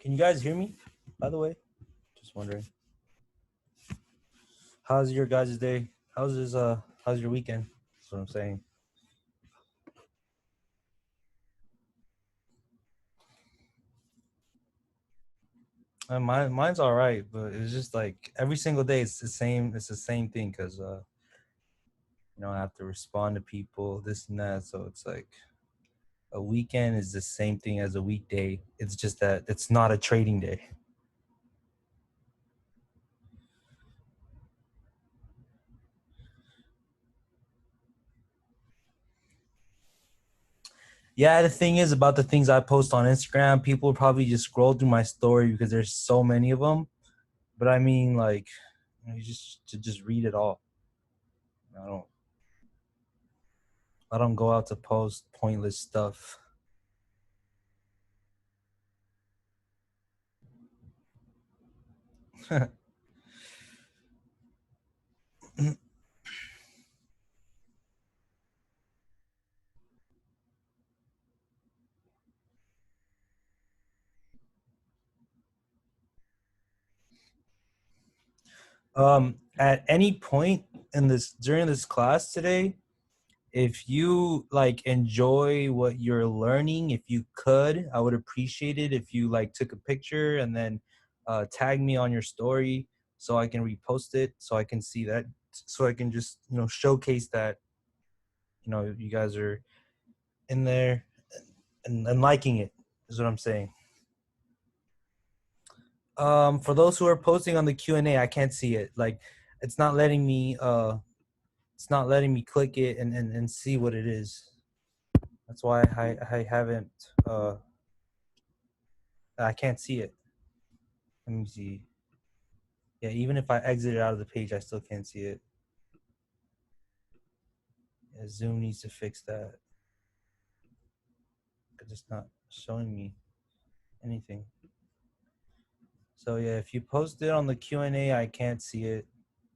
Can you guys hear me, by the way? Just wondering. How's your guys' day? How's your weekend? That's what I'm saying. Mine's all right, but it's just like every single day it's the same thing because I have to respond to people, this and that. So it's like a weekend is the same thing as a weekday. It's just that it's not a trading day. Yeah, the thing is about the things I post on Instagram, people probably just scroll through my story because there's so many of them. But I mean, like, you just to just read it all. I don't I don't go out to post pointless stuff. At any point in this during this class today, if you like enjoy what you're learning, if you could, I would appreciate it if you like took a picture and then tag me on your story so I can repost it, so I can see that, so I can just showcase that you guys are in there and liking it is what I'm saying. For those who are posting on the Q&A, I can't see it. Like, it's not letting me click it and see what it is. That's why I haven't I can't see it. Let me see. Yeah, even if I exit it out of the page, I still can't see it. Yeah, Zoom needs to fix that because it's not showing me anything. So yeah, if you post it on the Q&A, I can't see it.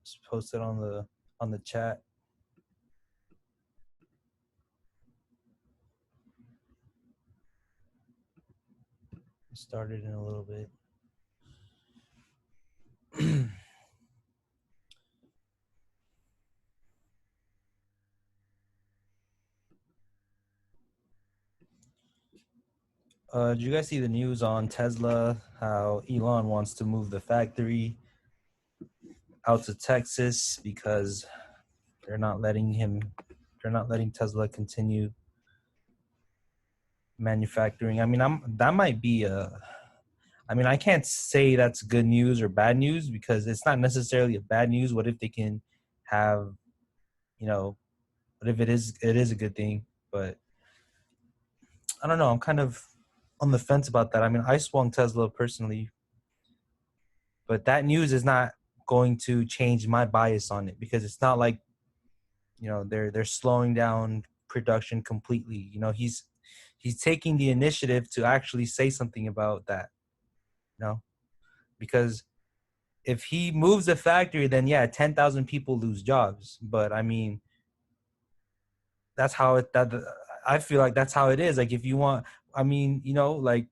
Just post it on the chat. Started in a little bit. Did you guys see the news on Tesla? How Elon wants to move the factory out to Texas because they're not letting Tesla continue manufacturing. I mean, that might be I mean, I can't say that's good news or bad news because it's not necessarily a bad news. What if they can have, you know, what if it is a good thing? But I don't know. I'm kind of on the fence about that. I mean, I swung Tesla personally, but that news is not going to change my bias on it because it's not like they're slowing down production completely. He's taking the initiative to actually say something about that. Because if he moves the factory, then yeah, 10,000 people lose jobs. But I mean, that's how it that I feel like that's how it is. Like, if you want, I mean, like,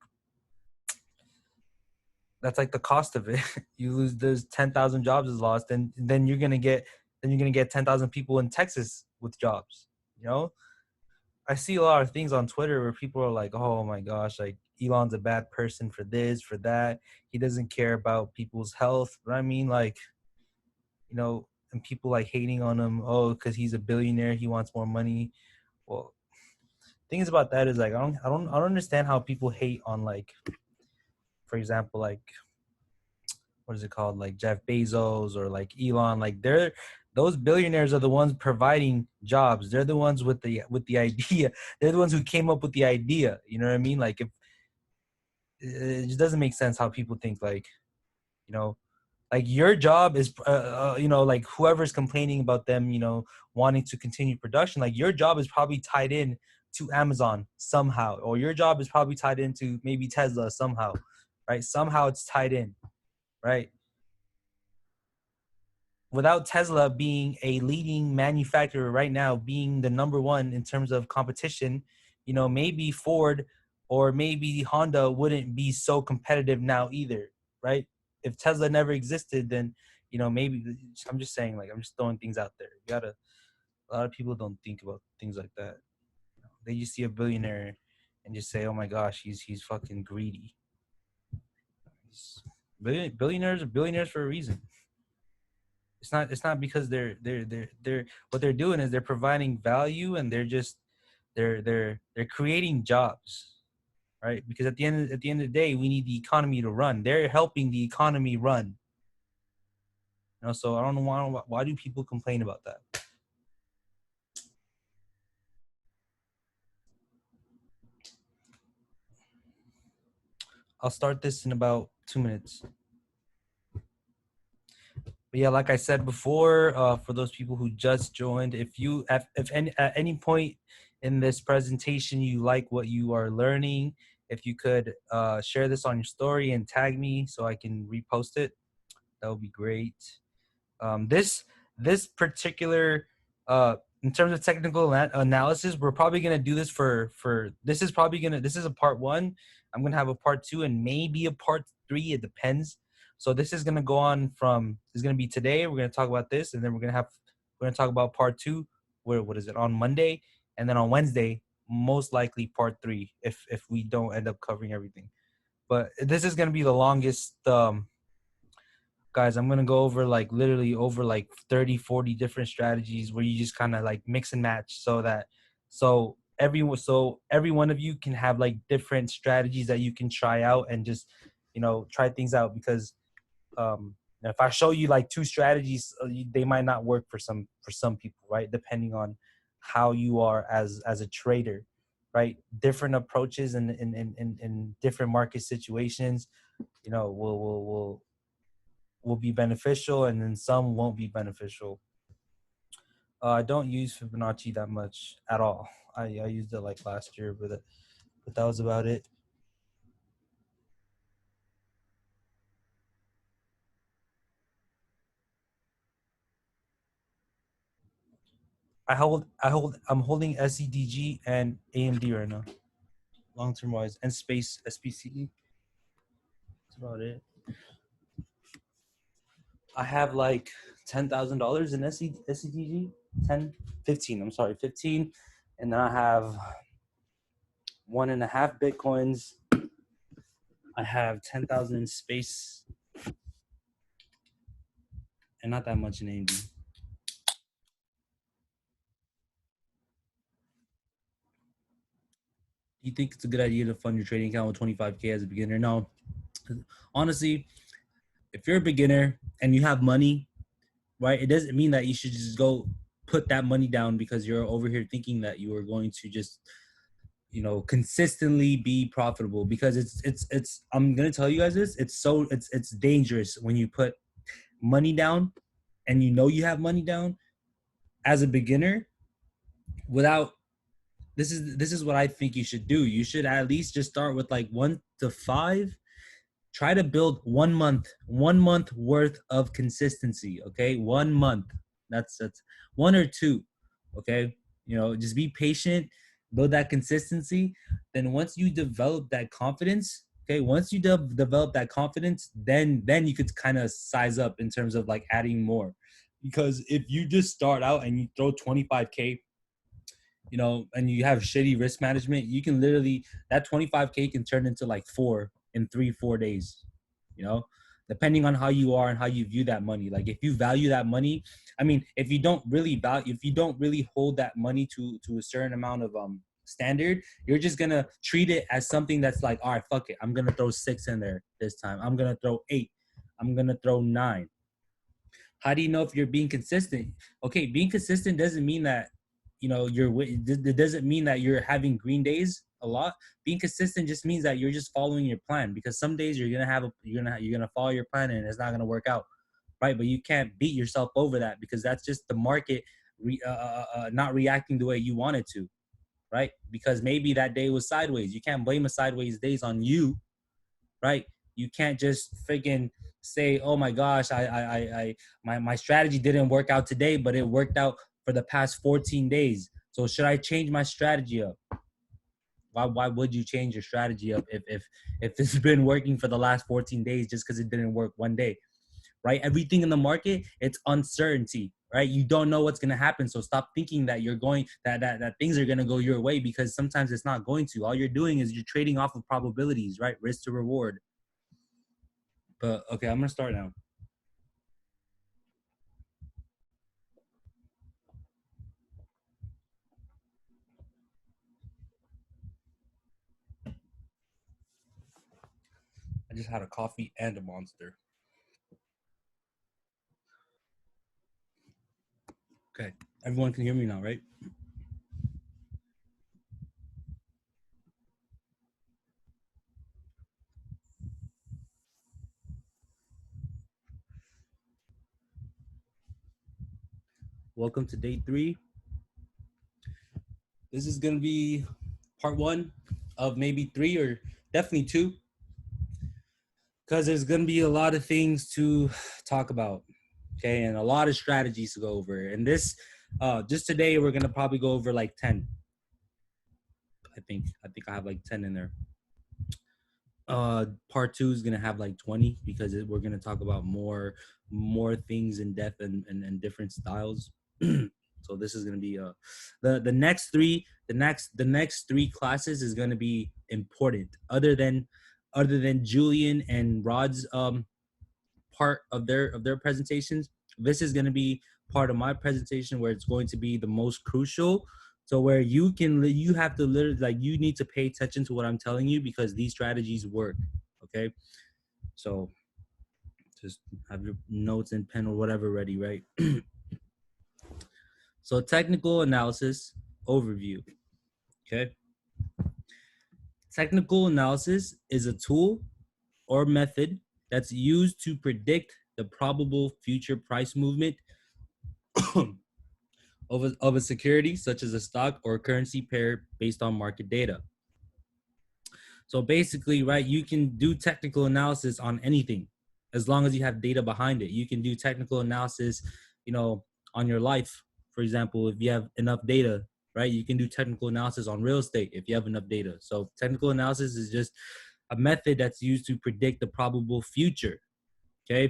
that's like the cost of it. You lose, there's 10,000 jobs is lost, and then you're gonna get 10,000 people in Texas with jobs. You know, I see a lot of things on Twitter where people are like, "Oh my gosh, like Elon's a bad person for this, for that. He doesn't care about people's health." But I mean, like, and people like hating on him. Oh, because he's a billionaire, he wants more money. Well, things about that is like I don't understand how people hate on, like, for example, like, what is it called, like Jeff Bezos or like Elon. Like, those billionaires are the ones providing jobs. They're the ones with the idea. They're the ones who came up with the idea. You know what I mean? Like, if it just doesn't make sense how people think, like, you know like, your job is like, whoever's complaining about them wanting to continue production, like, your job is probably tied in to Amazon somehow, or your job is probably tied into maybe Tesla somehow, right? Somehow it's tied in, right? Without Tesla being a leading manufacturer right now, being the number one in terms of competition, maybe Ford or maybe Honda wouldn't be so competitive now either, right? If Tesla never existed, then maybe I'm just saying, like, I'm just throwing things out there. A lot of people don't think about things like that. They just see a billionaire and just say, "Oh my gosh, he's fucking greedy." Billionaires are billionaires for a reason. It's not because they're what they're doing is they're providing value, and they're creating jobs, right? Because at the end of the day, we need the economy to run. They're helping the economy run. So I don't know why do people complain about that? I'll start this in about 2 minutes. But yeah, like I said before, for those people who just joined, if at any point in this presentation you like what you are learning, if you could share this on your story and tag me so I can repost it, that would be great. This particular in terms of technical analysis, we're probably gonna do this for this is a part one. I'm gonna have a part two and maybe a part three. It depends. So this is gonna go on from is gonna be today. We're gonna talk about this, and then we're gonna talk about part two. What is it on Monday, and then on Wednesday, most likely part three if we don't end up covering everything. But this is gonna be the longest. Guys, I'm going to go over literally over 30, 40 different strategies where you just kind of mix and match so every one of you can have different strategies that you can try out and just, try things out, because if I show you two strategies, they might not work for some people, right? Depending on how you are as a trader, right? Different approaches in different market situations, will be beneficial, and then some won't be beneficial. I don't use Fibonacci that much at all. I used it last year, but that was about it. I'm holding SEDG and AMD right now, long term wise, and space SPCE. That's about it. I have $10,000 in SEDG, 10, 15. I'm sorry, 15, and then I have 1.5 Bitcoins. I have 10,000 in space, and not that much in AMD. Do you think it's a good idea to fund your trading account with 25K as a beginner? No. Honestly, if you're a beginner and you have money, right, it doesn't mean that you should just go put that money down because you're over here thinking that you are going to just, consistently be profitable, because it's I'm going to tell you guys this, it's dangerous when you put money down and you have money down as a beginner without this is what I think you should do. You should at least just start with 1 to 5. Try to build 1 month worth of consistency. Okay, 1 month. That's 1 or 2. Okay, just be patient, build that consistency. Then once you develop that confidence, okay, once you develop that confidence, then you could kind of size up in terms of adding more. Because if you just start out and you throw 25K, and you have shitty risk management, you can literally, that 25K can turn into 4 in 3-4 days, depending on how you are and how you view that money. If you value that money, if you don't really hold that money to a certain amount of standard, you're just gonna treat it as something that's all right, fuck it, I'm gonna throw 6 in there this time, I'm gonna throw 8, I'm gonna throw 9. How do you know if you're being consistent? Okay, being consistent doesn't mean that it doesn't mean that you're having green days a lot. Being consistent just means that you're just following your plan, because some days you're gonna follow your plan and it's not gonna work out, right? But you can't beat yourself over that, because that's just the market not reacting the way you want it to, right? Because maybe that day was sideways. You can't blame a sideways days on you, right? You can't just freaking say, oh my gosh, my strategy didn't work out today, but it worked out for the past 14 days. So should I change my strategy up? why would you change your strategy up if it's been working for the last 14 days just because it didn't work one day, right? Everything in the market, it's uncertainty, right? You don't know what's gonna happen, so stop thinking that you're going that things are gonna go your way, because sometimes it's not going to. All you're doing is you're trading off of probabilities, right? Risk to reward. But okay, I'm gonna start now. I just had a coffee and a Monster. Okay, everyone can hear me now, right? Welcome to day 3. This is gonna be part 1 of maybe 3 or definitely 2, because there's gonna be a lot of things to talk about, okay, and a lot of strategies to go over. And this, just today, we're gonna probably go over like 10. I think I have like 10 in there. Part 2 is gonna have like 20, because we're gonna talk about more things in depth and different styles. So this is gonna be the next three the next 3 classes is gonna be important. Other than Julian and Rod's part of their presentations, this is going to be part of my presentation, where it's going to be the most crucial. So where you have to literally, like, you need to pay attention to what I'm telling you, because these strategies work. Okay, so just have your notes and pen or whatever ready, right? So technical analysis overview. Okay, technical analysis is a tool or method that's used to predict the probable future price movement of a security, such as a stock or a currency pair, based on market data. So basically, right, you can do technical analysis on anything as long as you have data behind it. You can do technical analysis, you know, on your life. For example, if you have enough data, right, you can do technical analysis on real estate if you have enough data. So technical analysis is just a method that's used to predict the probable future. Okay,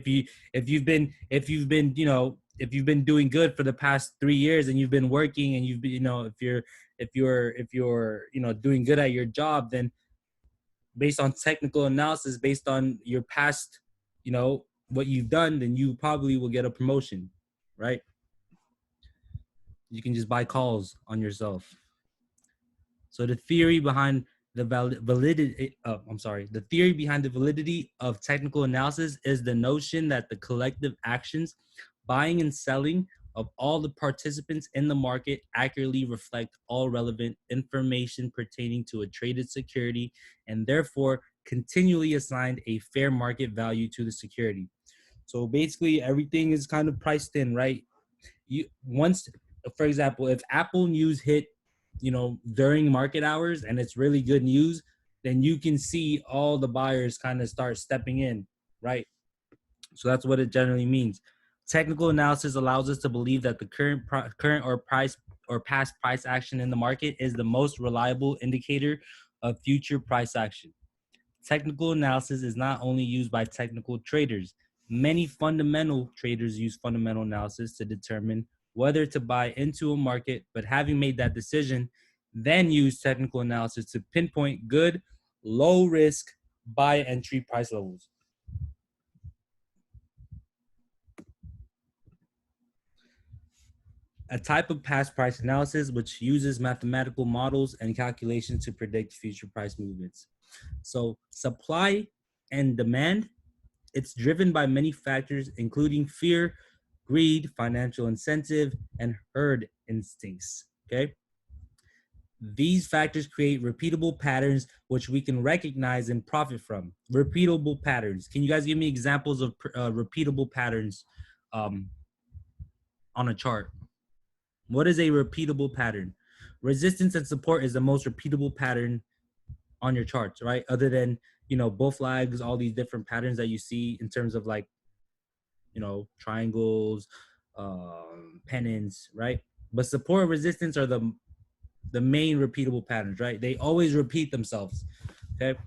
if you've been if you've been doing good for the past 3 years, and you've been working, and you've been, if you're doing good at your job, then based on technical analysis, based on your past, what you've done, then you probably will get a promotion, right? You can just buy calls on yourself. So the theory behind the theory behind the validity of technical analysis is the notion that the collective actions, buying and selling, of all the participants in the market accurately reflect all relevant information pertaining to a traded security, and therefore continually assigned a fair market value to the security. So basically everything is kind of priced in, right? Once, for example, if Apple news hit, during market hours, and it's really good news, then you can see all the buyers kind of start stepping in, right? So that's what it generally means. Technical analysis allows us to believe that the current or price or past price action in the market is the most reliable indicator of future price action. Technical analysis is not only used by technical traders. Many fundamental traders use fundamental analysis to determine whether to buy into a market, but having made that decision, then use technical analysis to pinpoint good, low risk buy entry price levels. A type of past price analysis which uses mathematical models and calculations to predict future price movements. So supply and demand, it's driven by many factors, including fear, greed, financial incentive, and herd instincts. Okay. These factors create repeatable patterns which we can recognize and profit from. Repeatable patterns. Can you guys give me examples of repeatable patterns um, on a chart? What is a repeatable pattern? Resistance and support is the most repeatable pattern on your charts, right? Other than, bull flags, all these different patterns that you see in terms of, like, triangles, pennants, right? But support and resistance are The main repeatable patterns, right? They always repeat themselves. Okay.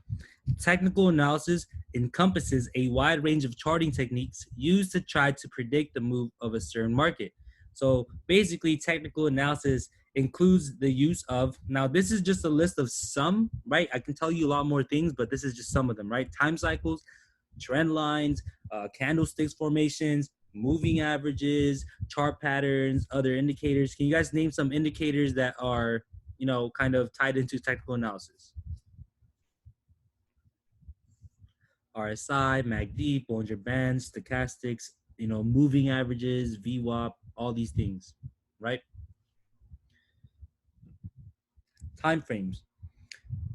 Technical analysis encompasses a wide range of charting techniques used to try to predict the move of a certain market. So basically, technical analysis includes the use of, now this is just a list of some, right? I can tell you a lot more things, but this is just some of them, right? Time cycles, trend lines, candlesticks formations, moving averages, chart patterns, other indicators. Can you guys name some indicators that are, kind of tied into technical analysis? RSI, MACD, Bollinger Bands, stochastics, moving averages, VWAP, all these things, right? Time frames.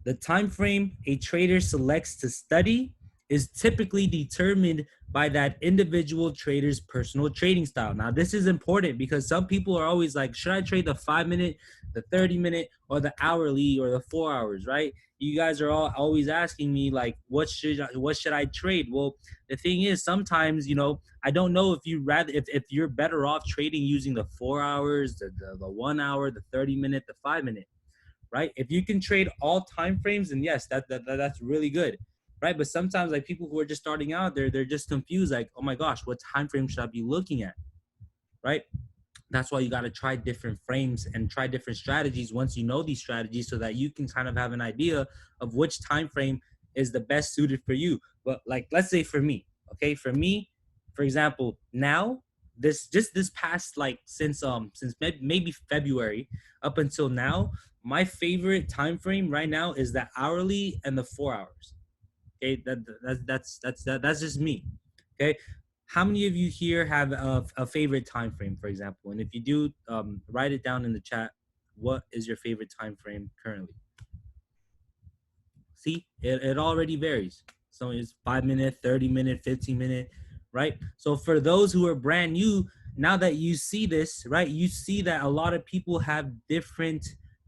The time frame a trader selects to study is typically determined by that individual trader's personal trading style. Now, this is important because some people are always like, should I trade the 5 minute, the 30 minute, or the hourly, or the 4 hours, right? You guys are all always asking me like, what should I trade? Well, the thing is, sometimes, I don't know if you're better off trading using the 4 hours, the 1 hour, the 30 minute, the 5 minute, right? If you can trade all time frames, then yes, that's really good, right? But sometimes, like, people who are just starting out, they're just confused, like, oh my gosh, what time frame should I be looking at, right? That's why you got to try different frames and try different strategies once you know these strategies, so that you can kind of have an idea of which time frame is the best suited for you. But like, let's say for me, okay, for me, for example, now, this past, like, since maybe February up until now, my favorite time frame right now is the hourly and the 4 hours. Okay, that's just me. Okay, how many of you here have a favorite time frame, for example? And if you do, write it down in the chat. What is your favorite time frame currently? See, it already varies. So it's 5 minute, 30 minute, 15 minute, right? So for those who are brand new, now that you see this, right, you see that a lot of people have different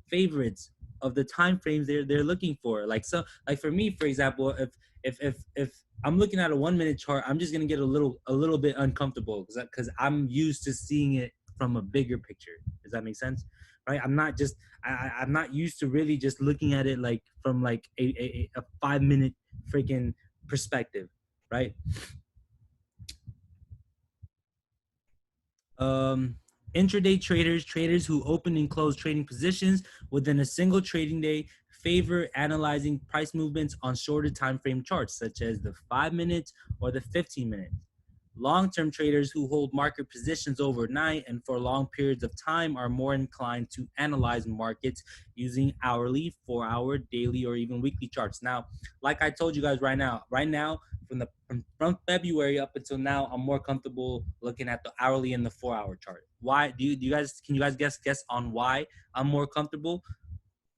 favorites of the time frames they're looking for. Like, so, like, for me, for example, if I'm looking at a 1 minute chart, I'm just gonna get a little bit uncomfortable because I'm used to seeing it from a bigger picture. Does that make sense? Right? I'm not used to really just looking at it like from like a 5 minute freaking perspective, right? Um, Intraday traders who open and close trading positions within a single trading day, favor analyzing price movements on shorter time frame charts, such as the 5 minutes or the 15 minutes. Long-term traders who hold market positions overnight and for long periods of time are more inclined to analyze markets using hourly, 4 hour, daily, or even weekly charts. Now, like I told you guys, right now, from February up until now, I'm more comfortable looking at the hourly and the 4 hour chart. Why do you guys, can you guys guess on why I'm more comfortable?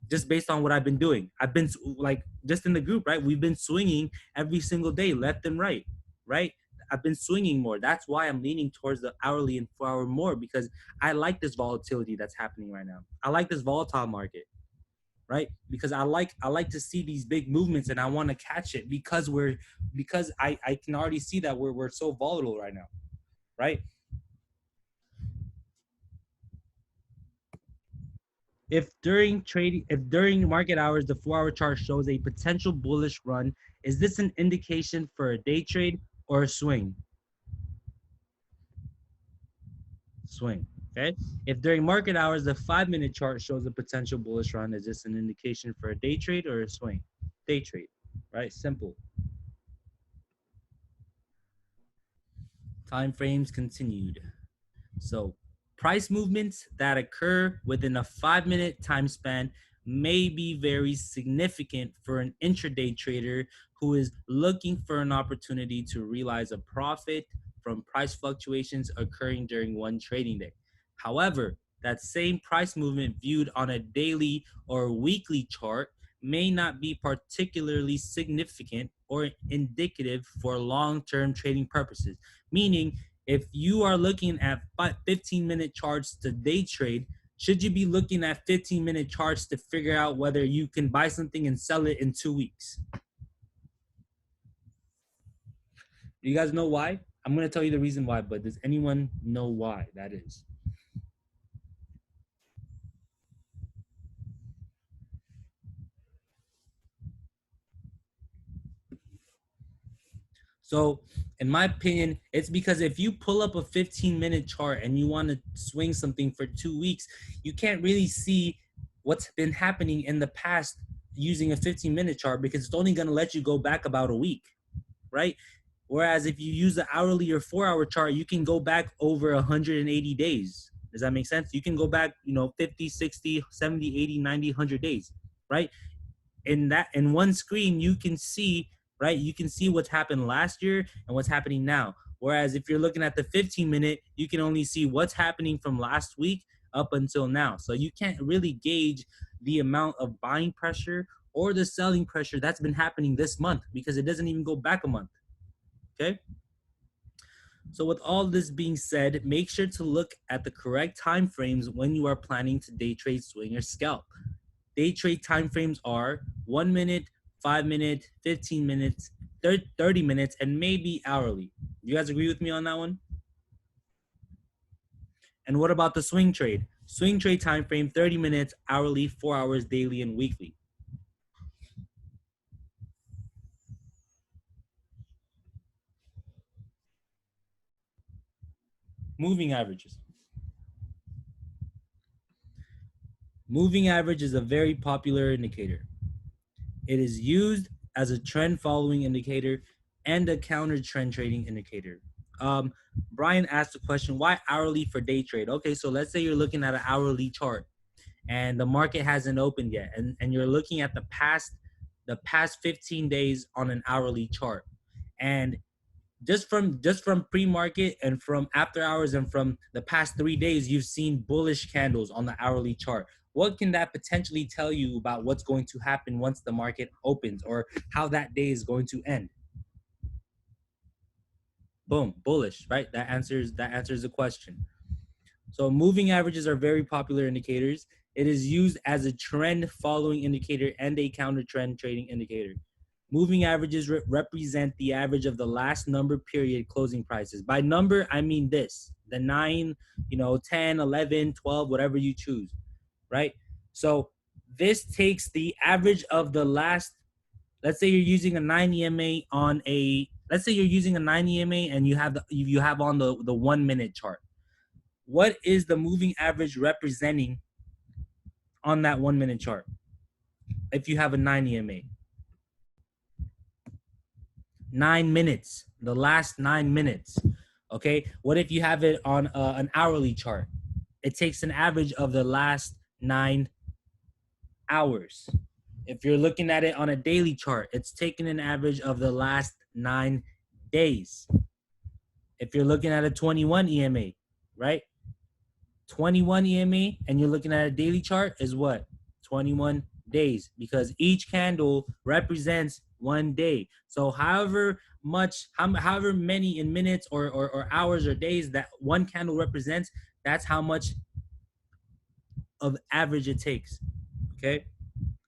Just based on what I've been doing. I've been, like, just in the group, right? We've been swinging every single day, left and right, right? I've been swinging more. That's why I'm leaning towards the hourly and 4 hour more, because I like this volatility that's happening right now. I like this volatile market, right? Because I like to see these big movements, and I want to catch it because I can already see that we're so volatile right now, right? If during market hours the 4 hour chart shows a potential bullish run, is this an indication for a day trade or a swing? Swing. Okay. If during market hours the 5 minute chart shows a potential bullish run, is this an indication for a day trade or a swing? Day trade. Right? Simple. Time frames continued. So, price movements that occur within a 5 minute time span may be very significant for an intraday trader who is looking for an opportunity to realize a profit from price fluctuations occurring during one trading day. However, that same price movement viewed on a daily or weekly chart may not be particularly significant or indicative for long-term trading purposes. Meaning, if you are looking at 15-minute charts to day trade, should you be looking at 15-minute charts to figure out whether you can buy something and sell it in 2 weeks? Do you guys know why? I'm going to tell you the reason why, but does anyone know why that is? So, in my opinion, it's because if you pull up a 15-minute chart and you want to swing something for 2 weeks, you can't really see what's been happening in the past using a 15-minute chart because it's only going to let you go back about a week, right? Whereas if you use the hourly or 4-hour chart, you can go back over 180 days. Does that make sense? You can go back, 50, 60, 70, 80, 90, 100 days, right? In one screen you can see, right, you can see what's happened last year and what's happening now. Whereas if you're looking at the 15-minute, you can only see what's happening from last week up until now. So you can't really gauge the amount of buying pressure or the selling pressure that's been happening this month because it doesn't even go back a month. Okay, so with all this being said, make sure to look at the correct time frames when you are planning to day trade, swing, or scalp. Day trade timeframes are 1 minute, 5 minutes, 15 minutes, 30 minutes, and maybe hourly. You guys agree with me on that one? And what about the swing trade? Swing trade time frame 30 minutes, hourly, 4 hours, daily, and weekly. Moving averages. Moving average is a very popular indicator. It is used as a trend following indicator and a counter trend trading indicator. Brian asked the question, why hourly for day trade? Okay, so let's say you're looking at an hourly chart and the market hasn't opened yet, and you're looking at the past 15 days on an hourly chart. And just from pre-market and from after hours and from the past 3 days, you've seen bullish candles on the hourly chart. What can that potentially tell you about what's going to happen once the market opens or how that day is going to end? Boom, bullish, right? That answers the question. So moving averages are very popular indicators. It is used as a trend following indicator and a counter trend trading indicator. Moving averages represent the average of the last number period closing prices. By number, I mean this, the 9, 10, 11, 12, whatever you choose, right? So this takes the average of the last, let's say you're using a 9 EMA on a, let's say you're using a 9 EMA and you have on the 1 minute chart. What is the moving average representing on that 1 minute chart if you have a 9 EMA? 9 minutes, the last 9 minutes. Okay, what if you have it on an hourly chart? It takes an average of the last 9 hours. If you're looking at it on a daily chart, it's taking an average of the last 9 days. If you're looking at a 21 EMA, right? 21 EMA and you're looking at a daily chart is what? 21 days, because each candle represents 1 day. So however many in minutes or hours or days that one candle represents, that's how much of average it takes. Okay,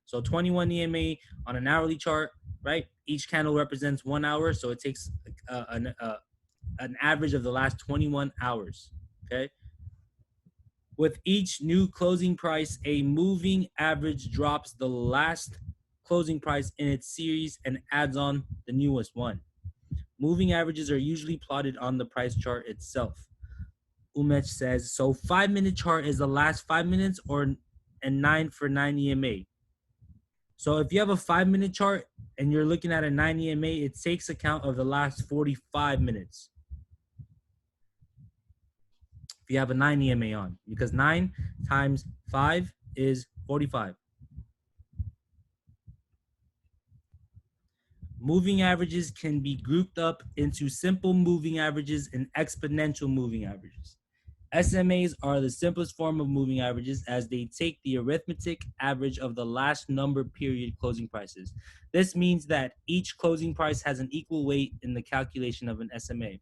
so 21 EMA on an hourly chart, right? Each candle represents 1 hour, so it takes an average of the last 21 hours. Okay, with each new closing price, a moving average drops the last closing price in its series and adds on the newest one. Moving averages are usually plotted on the price chart itself. Umech says, so 5 minute chart is the last 5 minutes and 9 for 9 EMA. So if you have a 5 minute chart and you're looking at a 9 EMA, it takes account of the last 45 minutes. If you have a 9 EMA on, because 9 times 5 is 45. Moving averages can be grouped up into simple moving averages and exponential moving averages. SMAs are the simplest form of moving averages as they take the arithmetic average of the last number period closing prices. This means that each closing price has an equal weight in the calculation of an SMA.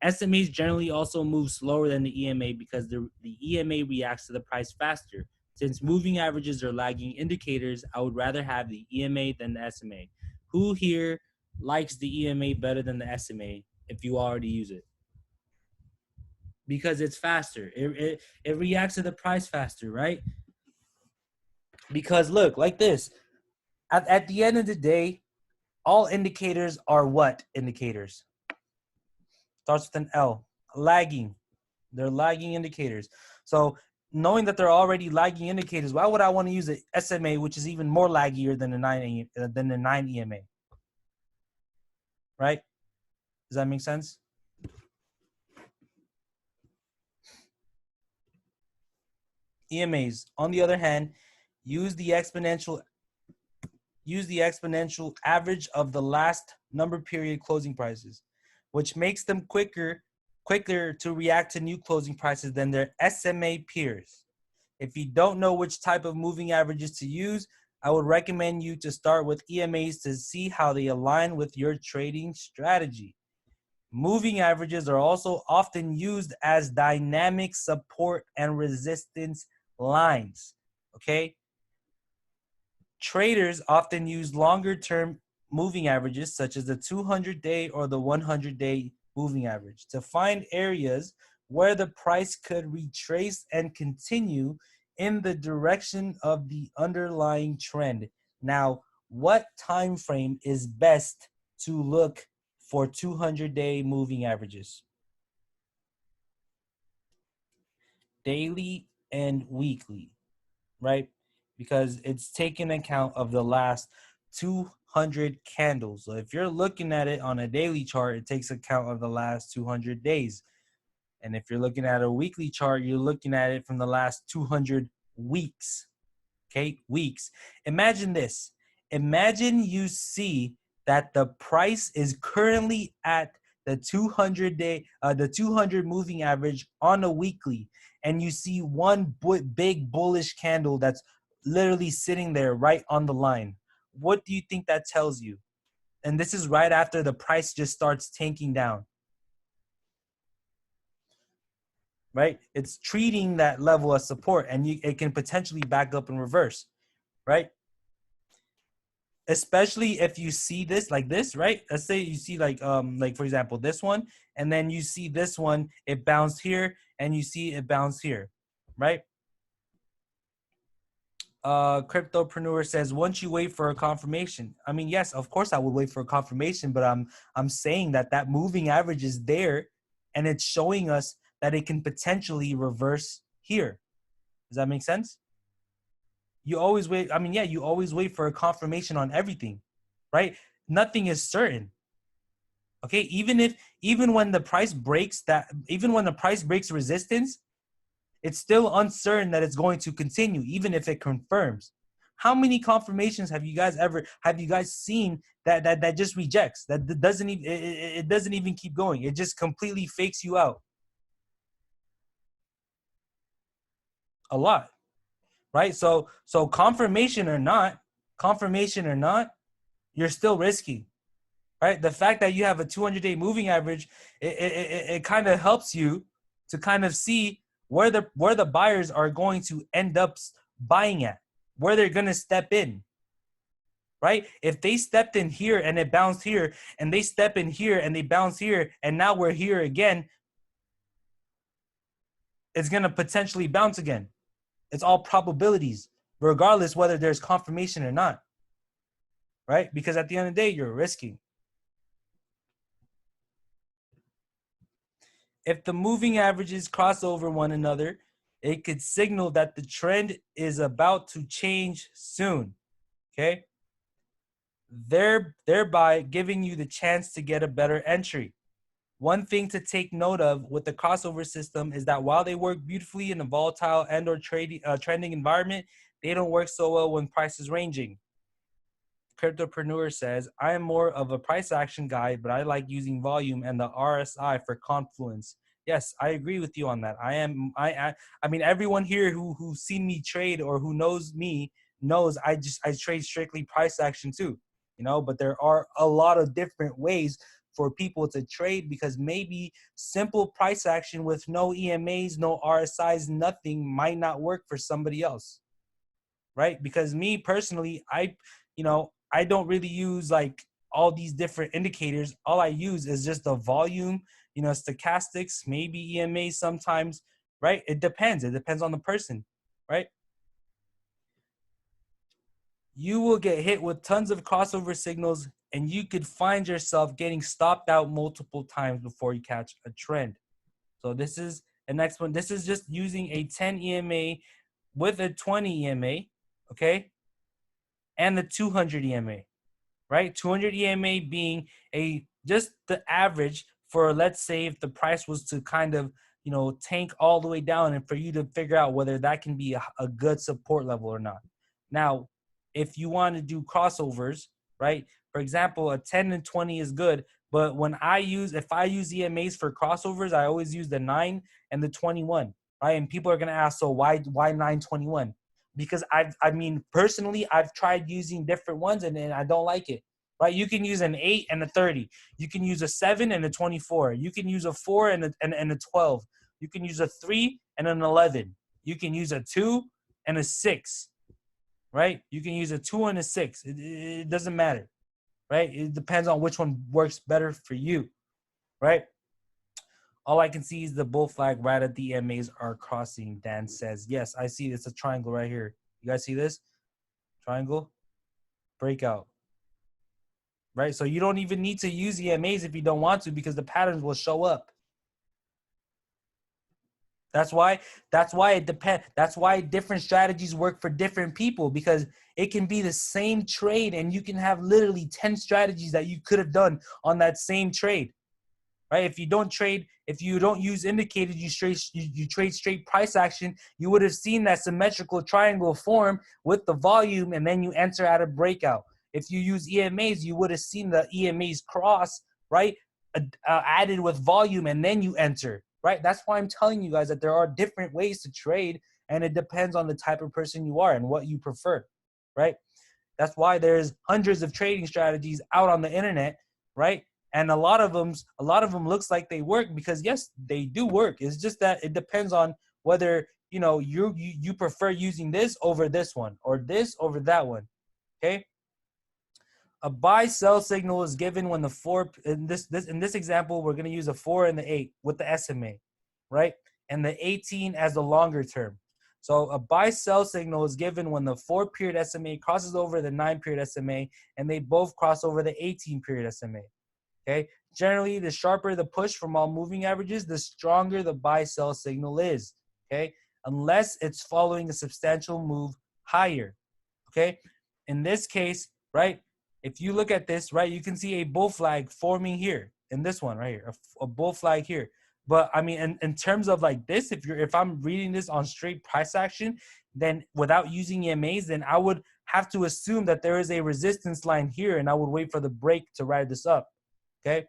SMAs generally also move slower than the EMA because the EMA reacts to the price faster. Since moving averages are lagging indicators, I would rather have the EMA than the SMA. Who here likes the EMA better than the SMA if you already use it? Because it's faster. It reacts to the price faster, right? Because look, like this, at the end of the day, All indicators are what indicators? Starts with an L. Lagging. They're lagging indicators. So knowing that they're already lagging indicators, why would I want to use the SMA, which is even more laggier than the 9 EMA? Right? Does that make sense? EMAs, on the other hand, use the exponential average of the last number period closing prices, which makes them quicker to react to new closing prices than their SMA peers. If you don't know which type of moving averages to use, I would recommend you to start with EMAs to see how they align with your trading strategy. Moving averages are also often used as dynamic support and resistance lines. Okay? Traders often use longer-term moving averages, such as the 200-day or the 100-day moving average, to find areas where the price could retrace and continue in the direction of the underlying trend. Now, what time frame is best to look for 200-day moving averages? Daily and weekly, right? Because it's taking account of the last 200 candles. So if you're looking at it on a daily chart, it takes account of the last 200 days. And if you're looking at a weekly chart, you're looking at it from the last 200 weeks. Okay, weeks. Imagine this. Imagine you see that the price is currently at the 200 moving average on a weekly, and you see one big bullish candle that's literally sitting there right on the line. What do you think that tells you? And this is right after the price just starts tanking down, right? It's treating that level as support, and it can potentially back up and reverse, right? Especially if you see this like this, right? Let's say you see like for example this one, and then you see this one, it bounced here, and you see it bounced here, right? Cryptopreneur says, once you wait for a confirmation. I mean, yes, of course I would wait for a confirmation, but I'm saying that that moving average is there, and it's showing us that it can potentially reverse here. Does that make sense? You always wait. I mean, yeah, you always wait for a confirmation on everything, right? Nothing is certain. Okay, even when the price breaks resistance, it's still uncertain that it's going to continue, even if it confirms. How many confirmations have you guys seen that just rejects, that doesn't even it doesn't even keep going? It just completely fakes you out. A lot, right? So confirmation or not, you're still risky. Right? The fact that you have a 200-day moving average, it kind of helps you to kind of see where the buyers are going to end up buying at, where they're going to step in, right? If they stepped in here and it bounced here, and they step in here and they bounce here, and now we're here again, it's going to potentially bounce again. It's all probabilities, regardless whether there's confirmation or not, right? Because at the end of the day, you're risking. If the moving averages cross over one another, it could signal that the trend is about to change soon, okay? Thereby giving you the chance to get a better entry. One thing to take note of with the crossover system is that while they work beautifully in a volatile and or trending environment, they don't work so well when price is ranging. Cryptopreneur says, I am more of a price action guy, but I like using volume and the RSI for confluence. Yes, I agree with you on that. I mean, everyone here who's seen me trade or who knows me knows I trade strictly price action too, but there are a lot of different ways for people to trade, because maybe simple price action with no EMAs, no RSIs, nothing might not work for somebody else. Right? Because me personally, I don't really use like all these different indicators. All I use is just the volume, stochastics, maybe EMA sometimes, right? It depends. It depends on the person, right? You will get hit with tons of crossover signals and you could find yourself getting stopped out multiple times before you catch a trend. So this is the next one. This is just using a 10 EMA with a 20 EMA, okay, and the 200 EMA, right? 200 EMA being just the average for, let's say, if the price was to kind of, tank all the way down, and for you to figure out whether that can be a good support level or not. Now, if you want to do crossovers, right? For example, a 10 and 20 is good, but if I use EMAs for crossovers, I always use the 9 and the 21, right? And people are going to ask, so why 921? Because personally, I've tried using different ones and I don't like it, right? You can use an 8 and a 30. You can use a 7 and a 24. You can use a 4 and a 12. You can use a 3 and an 11. You can use a 2 and a 6, right? You can use a 2 and a 6. It doesn't matter, right? It depends on which one works better for you, right? All I can see is the bull flag right at the EMAs are crossing. Dan says, yes, I see. It's a triangle right here. You guys see this? Triangle, breakout, right? So you don't even need to use EMAs if you don't want to, because the patterns will show up. That's why it depends. That's why different strategies work for different people, because it can be the same trade and you can have literally 10 strategies that you could have done on that same trade, right? If you don't use indicators, you trade straight price action, you would have seen that symmetrical triangle form with the volume, and then you enter at a breakout. If you use EMAs, you would have seen the EMAs cross, right? Added with volume, and then you enter, right? That's why I'm telling you guys that there are different ways to trade, and it depends on the type of person you are and what you prefer, right? That's why there's hundreds of trading strategies out on the internet, right? And a lot of them looks like they work, because yes, they do work. It's just that it depends on whether you prefer using this over this one, or this over that one. Okay. A buy sell signal is given when the 4 in this example, we're going to use a 4 and the 8 with the SMA, right? And the 18 as the longer term. So a buy sell signal is given when the 4 period SMA crosses over the 9 period SMA, and they both cross over the 18 period SMA. Okay. Generally, the sharper the push from all moving averages, the stronger the buy sell signal is. Okay. Unless it's following a substantial move higher. Okay. In this case, right, if you look at this, right, you can see a bull flag forming here in this one right here, a bull flag here. But I mean, in terms of like this, if I'm reading this on straight price action, then without using EMAs, then I would have to assume that there is a resistance line here, and I would wait for the break to ride this up. Okay.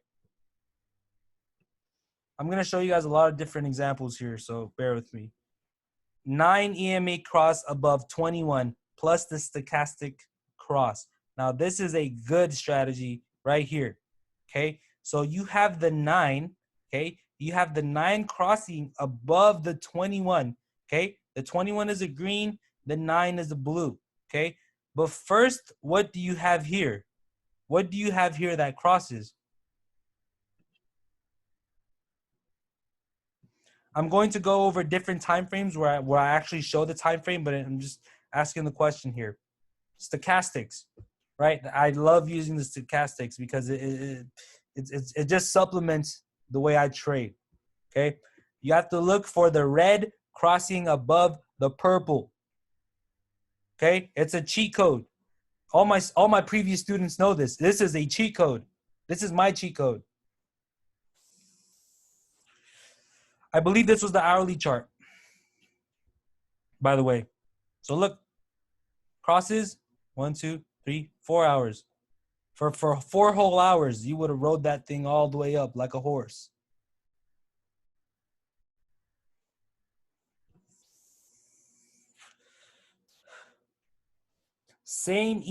I'm going to show you guys a lot of different examples here, so bear with me. 9 EMA cross above 21 plus the stochastic cross. Now, this is a good strategy right here, okay? So you have the 9, okay? You have the 9 crossing above the 21, okay? The 21 is a green, the 9 is a blue, okay? But first, what do you have here? What do you have here that crosses? I'm going to go over different time frames where I actually show the time frame, but I'm just asking the question here. Stochastics, right? I love using the stochastics because it just supplements the way I trade. Okay, you have to look for the red crossing above the purple. Okay, it's a cheat code. All my previous students know this. This is a cheat code. This is my cheat code. I believe this was the hourly chart, by the way. So look, crosses 1, 2, 3, 4 hours. For 4 whole hours, you would have rode that thing all the way up like a horse. Same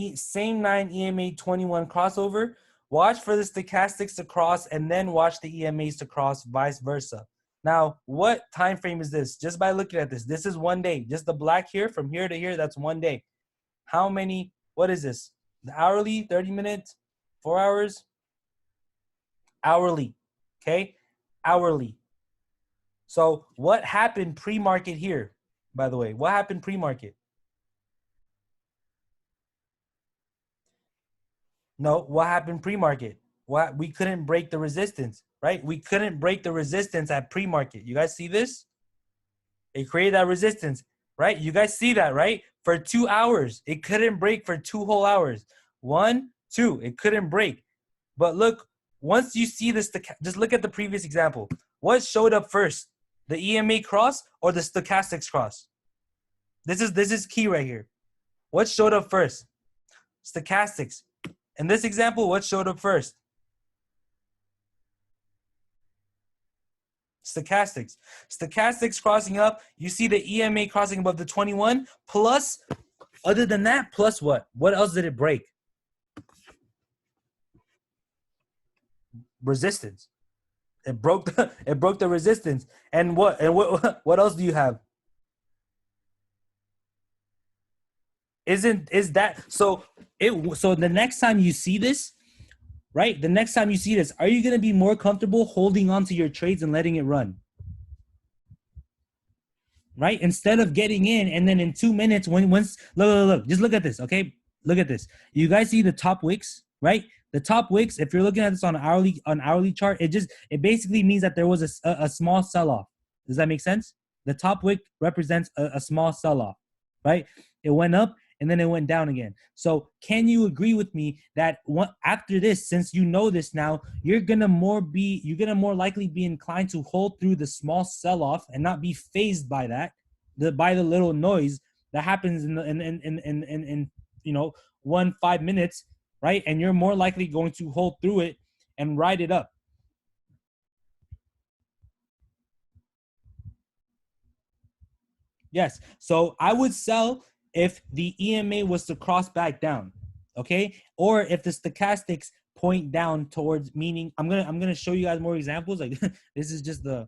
9 EMA 21 crossover. Watch for the stochastics to cross, and then watch the EMAs to cross, vice versa. Now, what time frame is this? Just by looking at this, this is 1 day. Just the black here, from here to here, that's 1 day. How many? What is this? The hourly, 30 minutes, 4 hours? Hourly, okay? Hourly. So what happened pre-market here, by the way? What happened pre-market? No, what happened pre-market? What, we couldn't break the resistance, right? We couldn't break the resistance at pre-market. You guys see this? It created that resistance, right? You guys see that, right? For 2 hours, it couldn't break for 2 whole hours. 1, 2, it couldn't break. But look, once you see this, just look at the previous example. What showed up first? The EMA cross or the stochastics cross? This is key right here. What showed up first? Stochastics. In this example, what showed up first? Stochastics. Stochastics crossing up. You see the EMA crossing above the 21 plus, other than that, plus what? What else did it break? Resistance. It broke the resistance. And what else do you have? Is that so? So the next time you see this, right? The next time you see this, are you gonna be more comfortable holding on to your trades and letting it run? Right? Instead of getting in and then in 2 minutes, once look, just look at this, okay? Look at this. You guys see the top wicks, right? The top wicks, if you're looking at this on hourly chart, it basically means that there was a small sell-off. Does that make sense? The top wick represents a small sell-off, right? It went up and then it went down again. So can you agree with me that after this, since you know this now, you're gonna more likely be inclined to hold through the small sell-off and not be phased by that, by the little noise that happens in 5 minutes, right? And you're more likely going to hold through it and ride it up. Yes. So I would sell if the EMA was to cross back down, okay? Or if the stochastics point down towards, meaning I'm gonna show you guys more examples. Like this is just the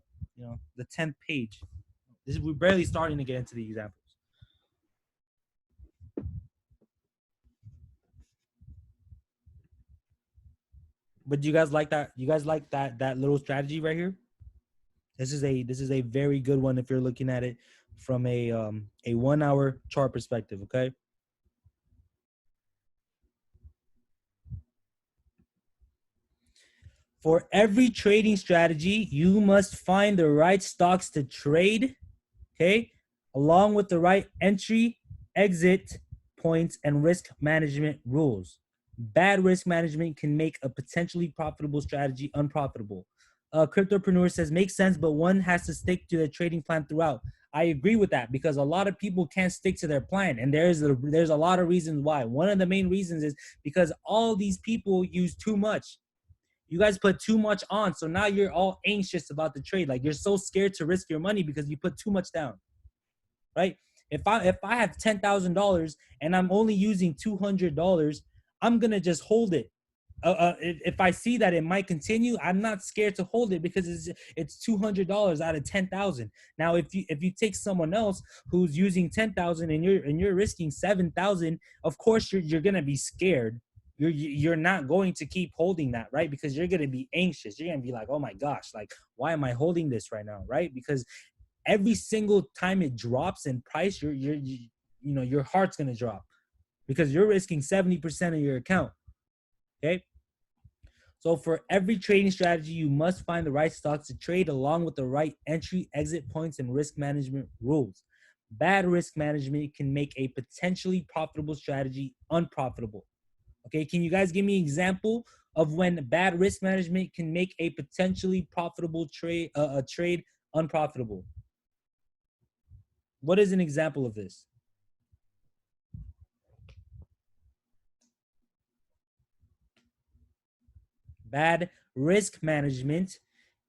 10th page. We're barely starting to get into the examples. But do you guys like that? You guys like that little strategy right here? This is a very good one if you're looking at it from a 1 hour chart perspective, okay? For every trading strategy, you must find the right stocks to trade, okay? Along with the right entry, exit points, and risk management rules. Bad risk management can make a potentially profitable strategy unprofitable. Cryptopreneur says, makes sense, but one has to stick to the trading plan throughout. I agree with that because a lot of people can't stick to their plan, and there's a lot of reasons why. One of the main reasons is because all these people use too much. You guys put too much on, so now you're all anxious about the trade. Like you're so scared to risk your money because you put too much down, right? If I have $10,000 and I'm only using $200, I'm gonna just hold it. If I see that it might continue, I'm not scared to hold it because it's $200 out of 10,000. Now, if you take someone else who's using 10,000 and you're risking 7,000, of course you're gonna be scared. You're not going to keep holding that, right? Because you're gonna be anxious. You're gonna be like, oh my gosh, like why am I holding this right now, right? Because every single time it drops in price, your heart's gonna drop because you're risking 70% of your account. Okay. So for every trading strategy, you must find the right stocks to trade along with the right entry, exit points, and risk management rules. Bad risk management can make a potentially profitable strategy unprofitable. Okay, can you guys give me an example of when bad risk management can make a potentially profitable trade unprofitable? What is an example of this? Bad risk management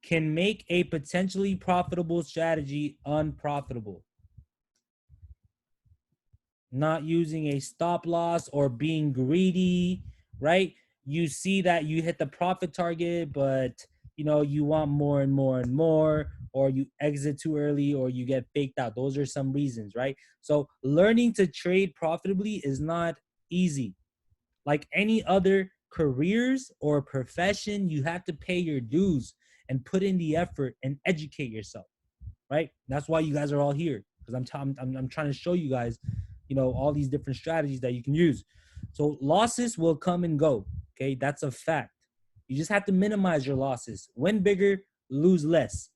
can make a potentially profitable strategy unprofitable. Not using a stop loss or being greedy, right? You see that you hit the profit target, but you want more and more and more, or you exit too early, or you get faked out. Those are some reasons, right? So learning to trade profitably is not easy. Like any other careers or profession, you have to pay your dues and put in the effort and educate yourself, right? That's why you guys are all here, because I'm trying to show you guys, all these different strategies that you can use. So losses will come and go. Okay, that's a fact. You just have to minimize your losses. Win bigger, lose less.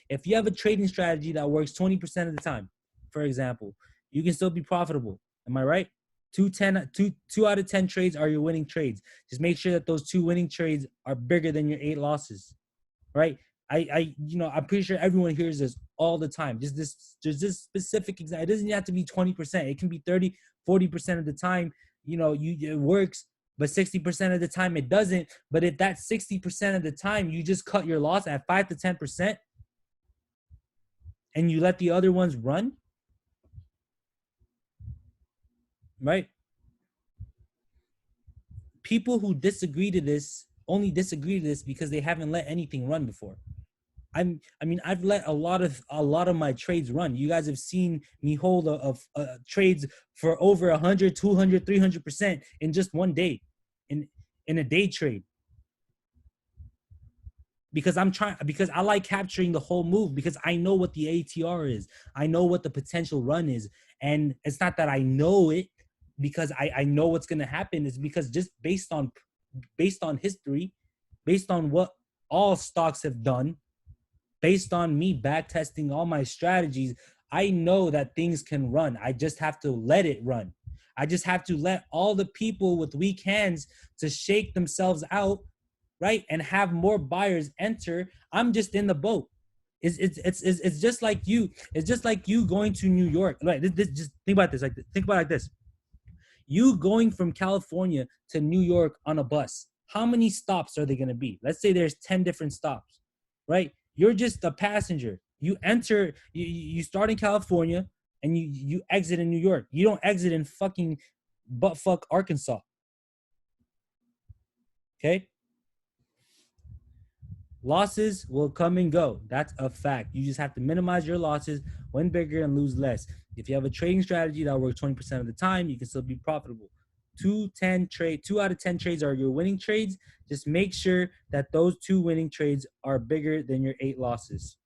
If you have a trading strategy that works 20% of the time, for example, you can still be profitable. Am I right? Two out of 10 trades are your winning trades. Just make sure that those 2 winning trades are bigger than your 8 losses, right? I'm pretty sure everyone hears this all the time. Just this specific example. It doesn't have to be 20%. It can be 30, 40% of the time. It works, but 60% of the time it doesn't. But if that 60% of the time you just cut your loss at 5 to 10% and you let the other ones run, right? People who disagree to this only disagree to this because they haven't let anything run before. I've let a lot of my trades run. You guys have seen me hold trades for over 100, 200, 300% in just one day, in a day trade. Because I like capturing the whole move, because I know what the ATR is. I know what the potential run is. And it's not that I know it because I know what's gonna happen. It's because just based on history, based on what all stocks have done, based on me back testing all my strategies, I know that things can run. I just have to let it run. I just have to let all the people with weak hands to shake themselves out, right? And have more buyers enter. I'm just in the boat. It's just like you. It's just like you going to New York. Right? Just think about this. Think about it like this. You going from California to New York on a bus. How many stops are they going to be? Let's say there's 10 different stops, right? You're just a passenger. You start in California and you exit in New York. You don't exit in fucking buttfuck Arkansas. Okay? Losses will come and go. That's a fact. You just have to minimize your losses, win bigger and lose less. If you have a trading strategy that works 20% of the time, you can still be profitable. 2 out of 10 trades are your winning trades. Just make sure that those 2 winning trades are bigger than your 8 losses.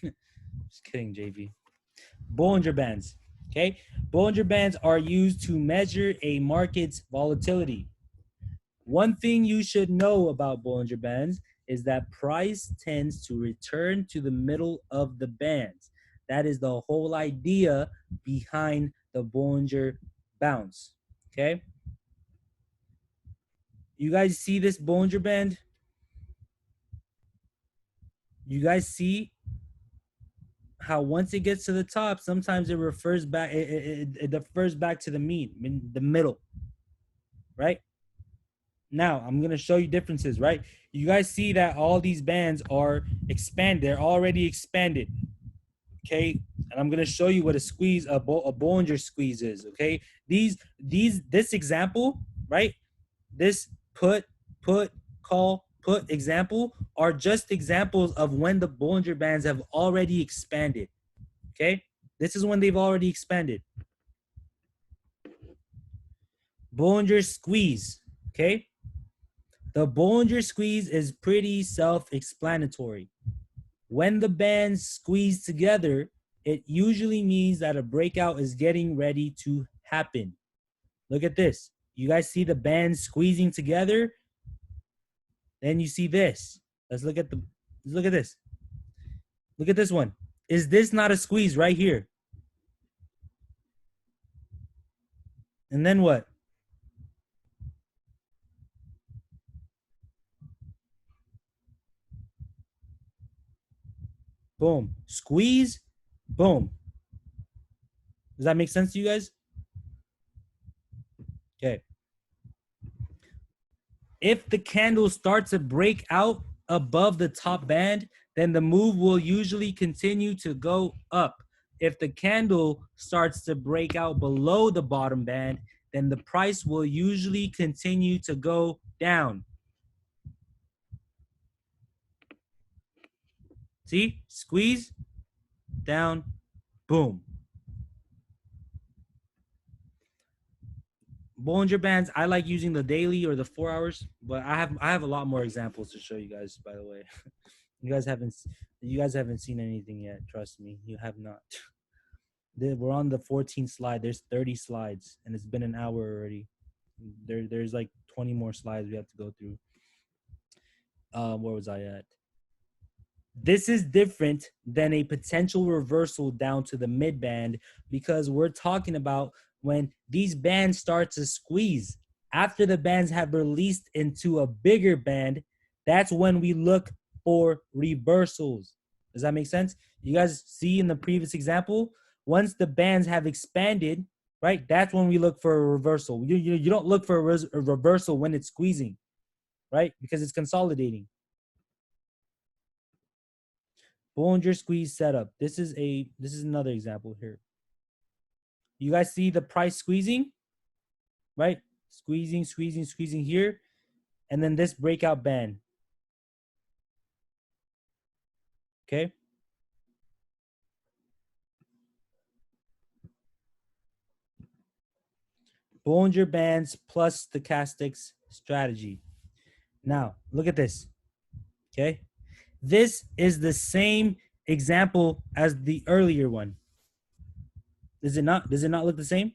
Just kidding, JV. Bollinger Bands. Okay? Bollinger Bands are used to measure a market's volatility. One thing you should know about Bollinger Bands is that price tends to return to the middle of the bands. That is the whole idea behind the Bollinger Bounce. Okay? You guys see this Bollinger Band? You guys see how once it gets to the top, sometimes it refers back, it refers back to the mean, the middle, right? Now, I'm going to show you differences, right? You guys see that all these bands are expanded. They're already expanded, okay? And I'm going to show you what a Bollinger squeeze is, okay? This example, right? This put, call, put example are just examples of when the Bollinger Bands have already expanded, okay? This is when they've already expanded. Bollinger squeeze, okay? The Bollinger squeeze is pretty self-explanatory. When the bands squeeze together, it usually means that a breakout is getting ready to happen. Look at this. You guys see the bands squeezing together? Then you see this. Let's look at this. Look at this one. Is this not a squeeze right here? And then what? Boom. Squeeze. Boom. Does that make sense to you guys? Okay. If the candle starts to break out above the top band, then the move will usually continue to go up. If the candle starts to break out below the bottom band, then the price will usually continue to go down. See? Squeeze, down, boom. Bollinger Bands, I like using the daily or the 4 hours, but I have a lot more examples to show you guys, by the way. You guys haven't seen anything yet, trust me. You have not. We're on the 14th slide. There's 30 slides and it's been an hour already. There's like 20 more slides we have to go through. Where was I at? This is different than a potential reversal down to the mid band because we're talking about when these bands start to squeeze. After the bands have released into a bigger band, that's when we look for reversals. Does that make sense? You guys see in the previous example, once the bands have expanded, right, that's when we look for a reversal. You don't look for a reversal when it's squeezing, right, because it's consolidating. Bollinger Squeeze setup. This is another example here. You guys see the price squeezing, right? Squeezing, squeezing, squeezing here, and then this breakout band. Okay. Bollinger Bands plus stochastics strategy. Now, look at this. Okay. This is the same example as the earlier one. Does it not? Does it not look the same?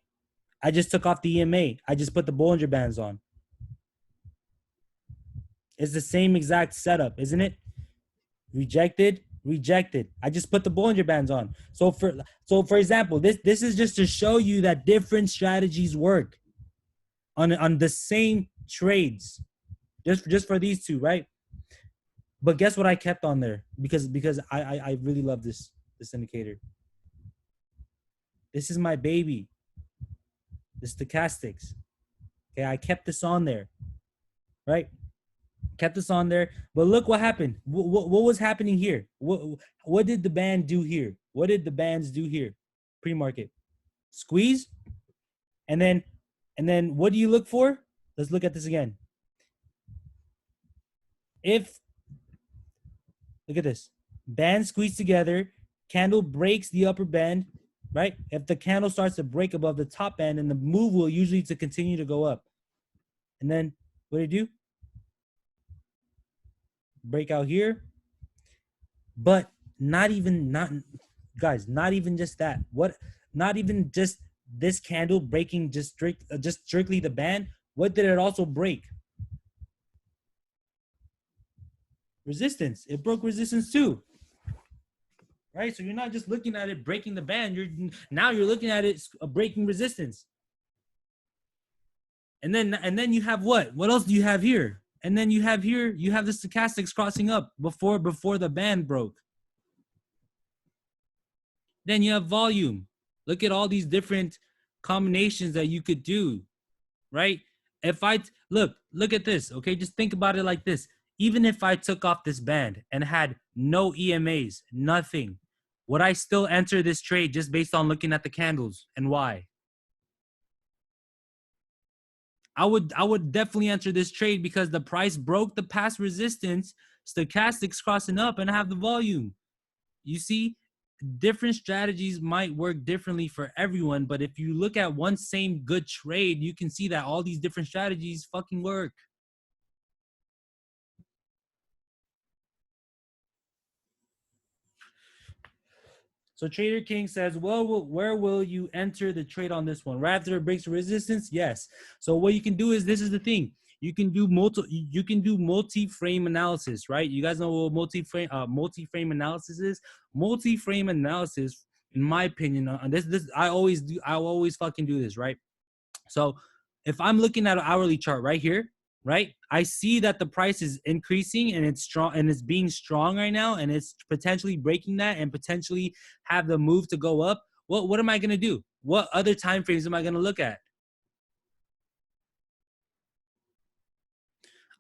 I just took off the EMA. I just put the Bollinger Bands on. It's the same exact setup, isn't it? Rejected, rejected. I just put the Bollinger Bands on. So for example, this is just to show you that different strategies work on the same trades. Just for these two, right? But guess what I kept on there? Because I really love this indicator. This is my baby. The stochastics. Okay, I kept this on there. Right? Kept this on there, but look what happened. What was happening here? What did the band do here? What did the bands do here? Pre-market squeeze, and then what do you look for? Let's look at this again. If look at this, band squeeze together, candle breaks the upper band, right? If the candle starts to break above the top band, and the move will usually to continue to go up, and then what do you do? Breakout here, but not even just that. What? Not even just this candle breaking just strictly the band. What did it also break? Resistance. It broke resistance too. Right? So you're not just looking at it breaking the band. You're looking at it breaking resistance. And then you have what? What else do you have here? And then you have the stochastics crossing up before the band broke. Then you have volume. Look at all these different combinations that you could do, right? If I look at this, okay? Just think about it like this. Even if I took off this band and had no EMAs, nothing, would I still enter this trade just based on looking at the candles, and why? I would definitely enter this trade because the price broke the past resistance, stochastics crossing up, and I have the volume. You see, different strategies might work differently for everyone, but if you look at one same good trade, you can see that all these different strategies fucking work. So Trader King says, well, where will you enter the trade on this one? Right after it breaks resistance? Yes. So what you can do is, this is the thing. You can do multi-frame analysis, right? You guys know what multi-frame analysis is? Multi-frame analysis, in my opinion, I always fucking do this, right? So if I'm looking at an hourly chart right here, right, I see that the price is increasing and it's strong and it's being strong right now, and it's potentially breaking that and potentially have the move to go up. What am I going to do? What other time frames am I going to look at?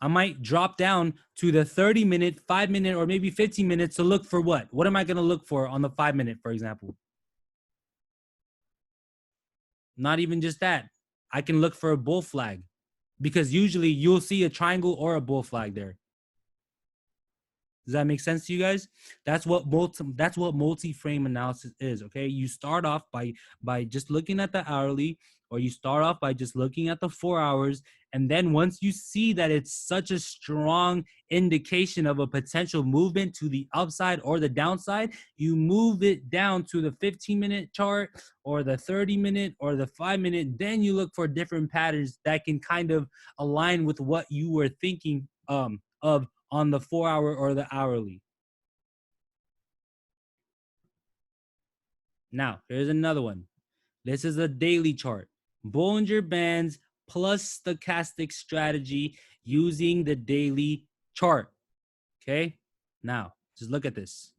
I might drop down to the 30-minute, 5-minute, or maybe 15 minutes to look for what? What am I going to look for on the 5-minute, for example? Not even just that. I can look for a bull flag, because usually you'll see a triangle or a bull flag there. Does that make sense to you guys? That's what multi-frame analysis is. Okay, you start off by just looking at the hourly, or you start off by just looking at the 4 hours, And then once you see that it's such a strong indication of a potential movement to the upside or the downside, you move it down to the 15-minute chart or the 30-minute or the 5-minute. Then you look for different patterns that can kind of align with what you were thinking of on the 4-hour or the hourly. Now, here's another one. This is a daily chart. Bollinger Bands plus stochastic strategy using the daily chart. Okay? Now, just look at this.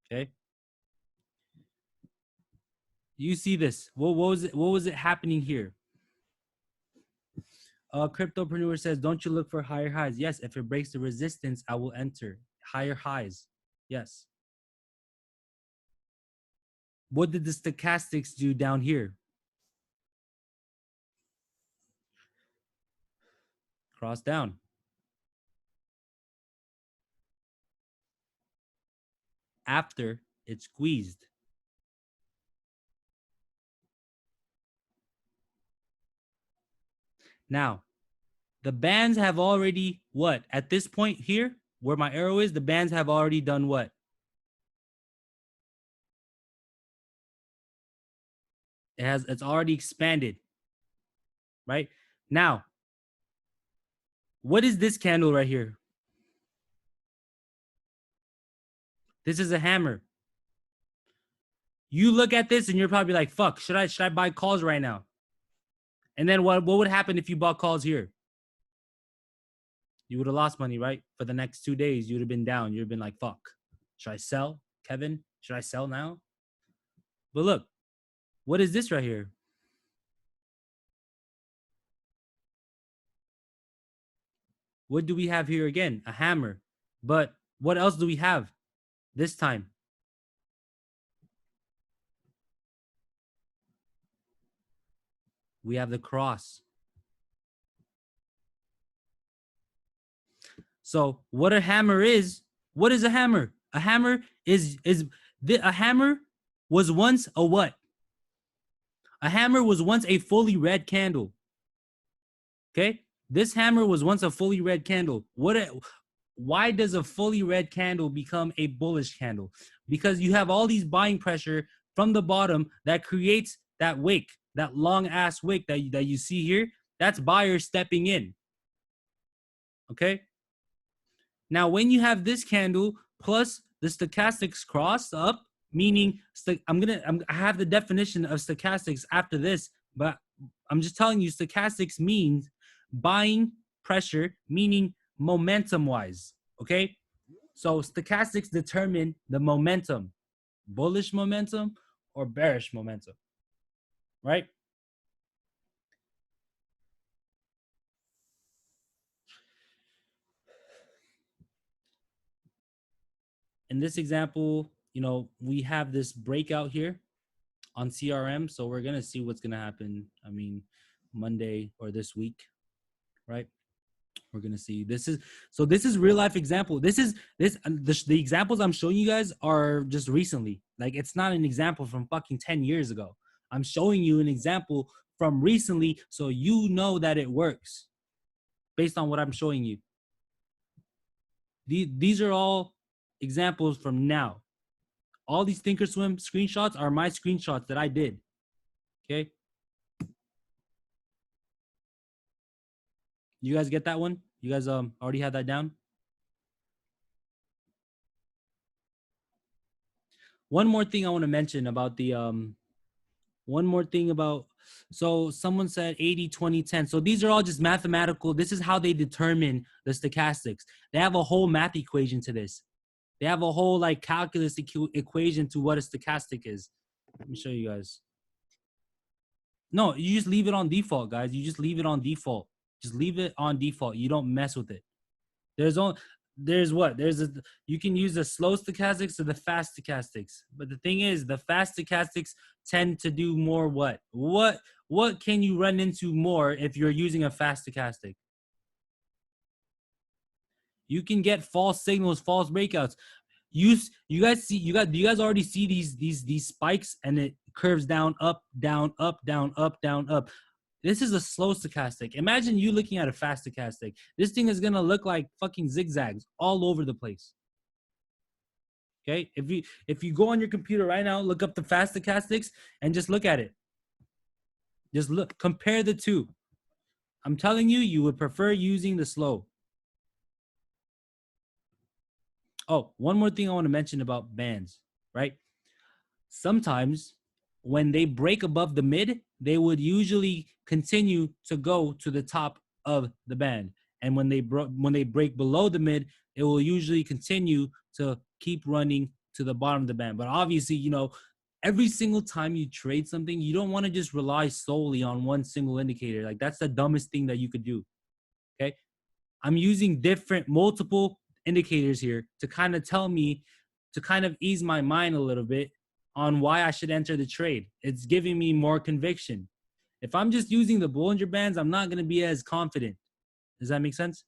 Okay? You see this. What was it happening here? Cryptopreneur says, don't you look for higher highs? Yes, if it breaks the resistance, I will enter. Higher highs. Yes. What did the stochastics do down here? Cross down. After it squeezed. Now, the bands have already what? At this point here, where my arrow is, the bands have already done what? It's already expanded, right? Now, what is this candle right here? This is a hammer. You look at this and you're probably like, fuck, should I buy calls right now? And then what would happen if you bought calls here? You would have lost money, right? For the next 2 days, you'd have been down. You'd have been like, fuck, should I sell, Kevin? Should I sell now? But look, what is this right here? What do we have here again? A hammer. But what else do we have this time? We have the cross. So what a hammer is, what is a hammer? A hammer a hammer was once a what? A hammer was once a fully red candle. Okay? This hammer was once a fully red candle. Why does a fully red candle become a bullish candle? Because you have all these buying pressure from the bottom that creates that wick, that long ass wick that you see here. That's buyers stepping in. Okay? Now, when you have this candle plus the stochastics crossed up, meaning I have the definition of stochastics after this, but I'm just telling you stochastics means buying pressure, meaning momentum wise. Okay. So stochastics determine the momentum, bullish momentum or bearish momentum, right? In this example, we have this breakout here on CRM. So we're going to see what's going to happen. I mean, Monday or this week, right? We're going to see. This is real life example. The examples I'm showing you guys are just recently. Like, it's not an example from fucking 10 years ago. I'm showing you an example from recently so you know that it works based on what I'm showing you. These are all examples from now. All these Thinkorswim screenshots are my screenshots that I did. Okay. You guys get that one? You guys already had that down? One more thing I want to mention about so someone said 80, 20, 10. So these are all just mathematical. This is how they determine the stochastics. They have a whole math equation to this. They have a whole like calculus equation to what a stochastic is. Let me show you guys. No, you just leave it on default, guys. You just leave it on default. Just leave it on default. You don't mess with it. You can use the slow stochastics or the fast stochastics. But the thing is, the fast stochastics tend to do more what? What can you run into more if you're using a fast stochastic? You can get false signals, false breakouts. Do you guys already see these spikes and it curves down, up, down, up, down, up, down, up. This is a slow stochastic. Imagine you looking at a fast stochastic. This thing is gonna look like fucking zigzags all over the place. Okay, if you go on your computer right now, look up the fast stochastics and just look at it. Just look, compare the two. I'm telling you, you would prefer using the slow. Oh, one more thing I want to mention about bands, right? Sometimes when they break above the mid, they would usually continue to go to the top of the band. And when they break below the mid, it will usually continue to keep running to the bottom of the band. But obviously, every single time you trade something, you don't want to just rely solely on one single indicator. Like that's the dumbest thing that you could do. Okay. I'm using multiple indicators here to kind of tell me, to kind of ease my mind a little bit on why I should enter the trade. It's giving me more conviction. If I'm just using the Bollinger Bands, I'm not going to be as confident. Does that make sense?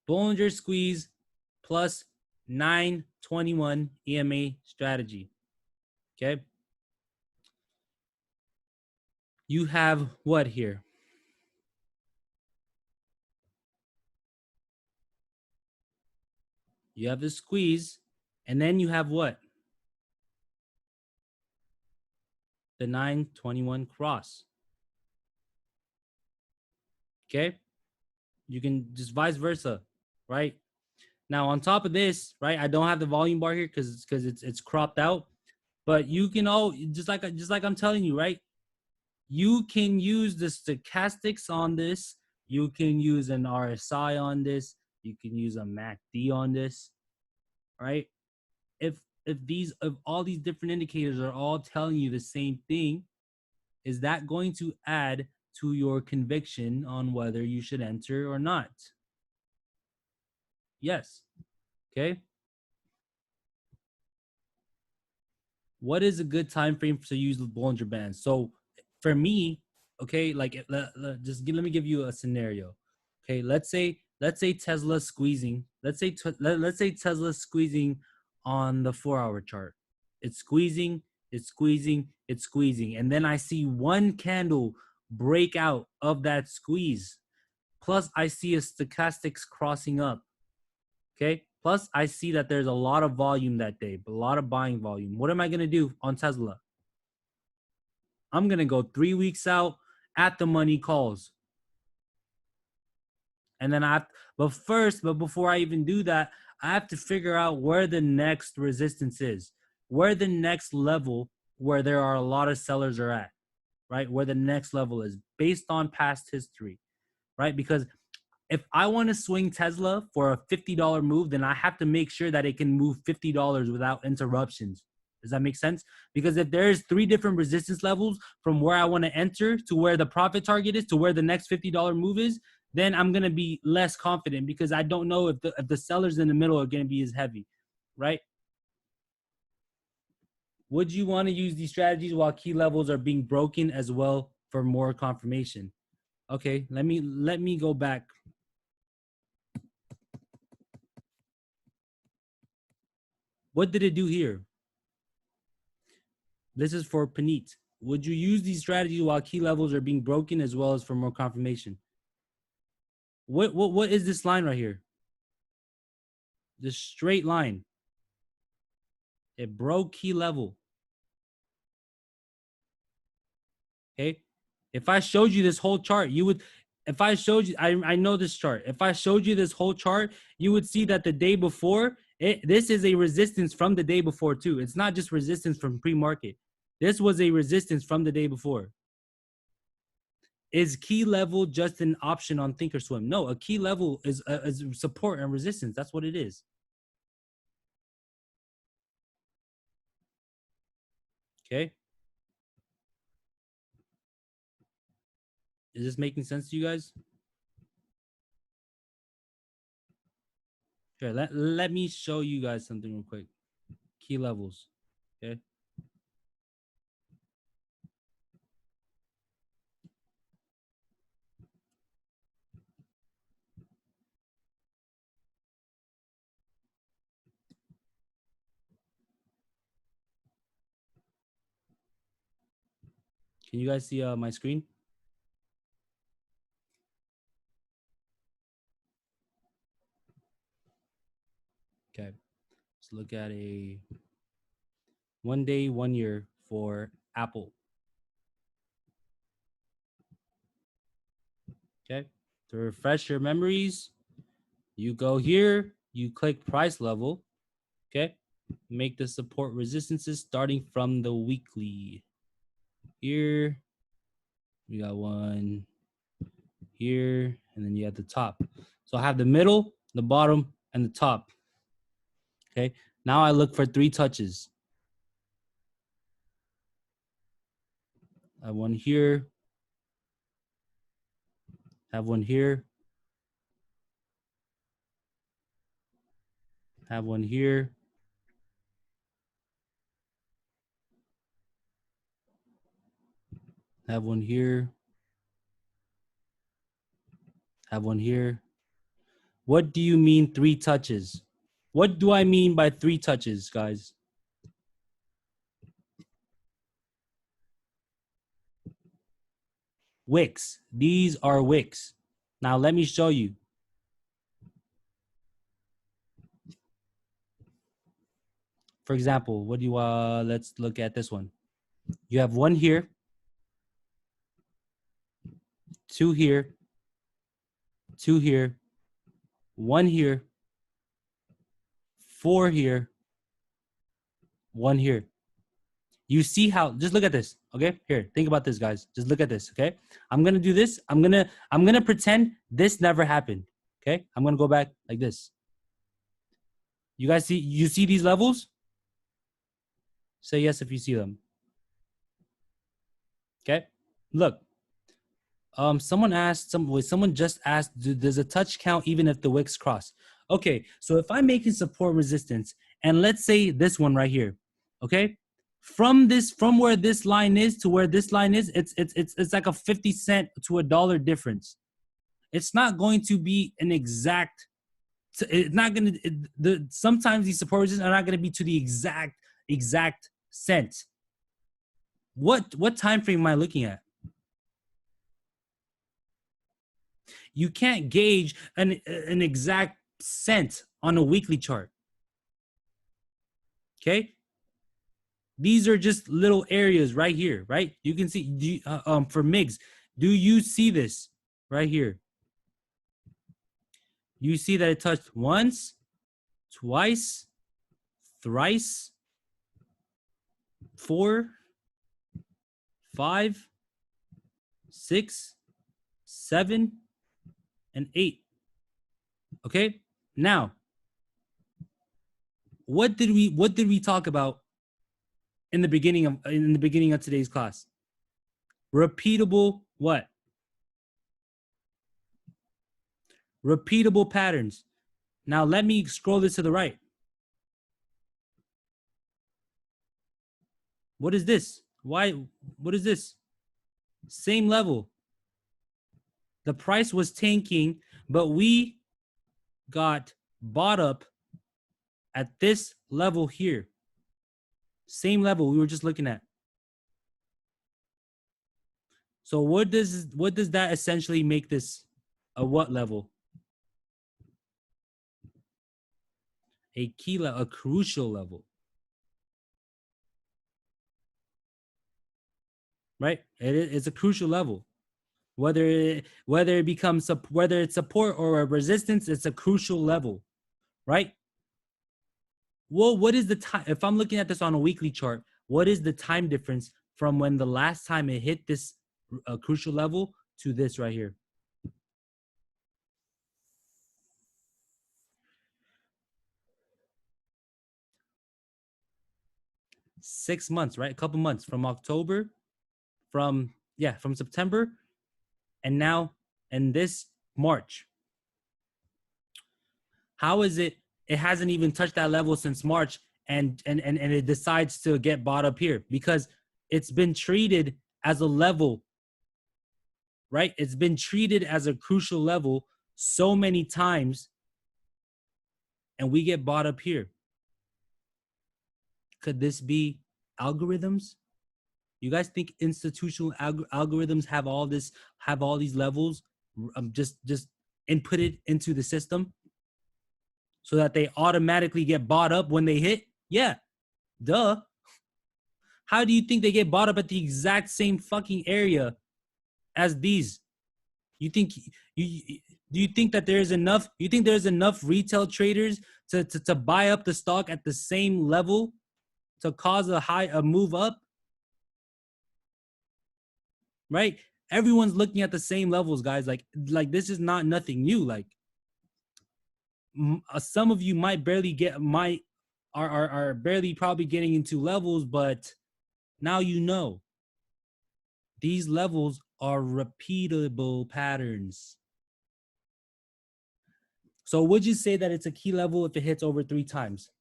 Bollinger Squeeze plus 921 EMA strategy. Okay. You have what here? You have the squeeze, and then you have what? The 921 cross. Okay. You can just vice versa, right? Now on top of this, right? I don't have the volume bar here because it's cropped out, but you can just like I'm telling you, right? You can use the stochastics on this. You can use an RSI on this. You can use a MACD on this, right? If all these different indicators are all telling you the same thing, is that going to add to your conviction on whether you should enter or not? Yes. Okay. What is a good time frame to use the Bollinger Bands? So for me, okay, like let me give you a scenario. Okay, let's say Tesla squeezing. Let's say Tesla squeezing on the 4-hour chart. It's squeezing, it's squeezing, it's squeezing, and then I see one candle break out of that squeeze. Plus, I see a stochastics crossing up. Okay. Plus, I see that there's a lot of volume that day, a lot of buying volume. What am I going to do on Tesla? I'm going to go 3 weeks out at the money calls. And then but before I even do that, I have to figure out where the next resistance is, where the next level where there are a lot of sellers are at, right? Where the next level is based on past history, right? Because if I want to swing Tesla for a $50 move, then I have to make sure that it can move $50 without interruptions. Does that make sense? Because if there's 3 different resistance levels from where I want to enter to where the profit target is to where the next $50 move is, then I'm going to be less confident because I don't know if the sellers in the middle are going to be as heavy, right? Would you want to use these strategies while key levels are being broken as well for more confirmation? Okay, let me go back. What did it do here? This is for Panit. Would you use these strategies while key levels are being broken as well as for more confirmation? What is this line right here? This straight line. It broke key level. Okay. If I showed you this whole chart, you would, if I showed you, I know this chart. If I showed you this whole chart, you would see that the day before, this is a resistance from the day before too. It's not just resistance from pre-market. This was a resistance from the day before. Is key level just an option on Thinkorswim? No, a key level is support and resistance. That's what it is. Okay. Is this making sense to you guys? Sure. Let me show you guys something real quick. Key levels. Okay. Can you guys see my screen? Okay. Let's look at a 1 day, 1 year for Apple. Okay. To refresh your memories, you go here, you click price level. Okay. Make the support resistances starting from the weekly. Here, we got one here, and then you have the top. So I have the middle, the bottom, and the top. Okay. Now I look for 3 touches. I have one here, have one here, have one here, have one here, have one here. What do you mean 3 touches? What do I mean by 3 touches, guys? Wicks. These are wicks. Now let me show you. For example, what do you let's look at this one. You have one here, 2 here, 2 here, 1 here, 4 here, 1 here. You see how, just look at this, okay? Here, think about this, guys. Just look at this, okay? I'm gonna do this. I'm gonna pretend this never happened, okay? I'm gonna go back like this. You guys see, you see these levels? Say yes if you see them. Okay, look. Someone just asked, does a touch count even if the wicks cross? Okay, so if I'm making support resistance, and let's say this one right here, okay, from where this line is to where this line is, it's like a 50 cent to $1 difference. It's not going to be an exact. It's not going to. Sometimes these support resistances are not going to be to the exact cent. What time frame am I looking at? You can't gauge an exact cent on a weekly chart. Okay, these are just little areas right here, right? You can see for MIGs. Do you see this right here? You see that it touched once, twice, thrice, 4, 5, 6, 7, and 8. Okay, now what did we talk about in the beginning of today's class? Repeatable what? Repeatable patterns. Now let me scroll this to the right. What is this? What is this? Same level. The price was tanking, but we got bought up at this level here. Same level we were just looking at. So what does that essentially make this a what level? A key level, a crucial level. Right? It's a crucial level. Whether it becomes whether it's support or a resistance, it's a crucial level, right? Well, what is the time? If I'm looking at this on a weekly chart, what is the time difference from when the last time it hit this crucial level to this right here? Six months, right? A couple months from October, from September, and now and this March. How is it? It hasn't even touched that level since March, and it decides to get bought up here because it's been treated as a level, right? It's been treated as a crucial level so many times, and we get bought up here. Could this be algorithms? You guys think institutional algorithms have all this, have all these levels, just inputted into the system so that they automatically get bought up when they hit? Yeah, duh. How do you think they get bought up at the exact same fucking area as these? You think you do you think that there's enough? You think there's enough retail traders to buy up the stock at the same level to cause a move up? Right? Everyone's looking at the same levels, guys. Like this is not nothing new. Like some of you might barely get are barely probably getting into levels, but now you know these levels are repeatable patterns. So would you say that it's a key level if it hits over 3 times?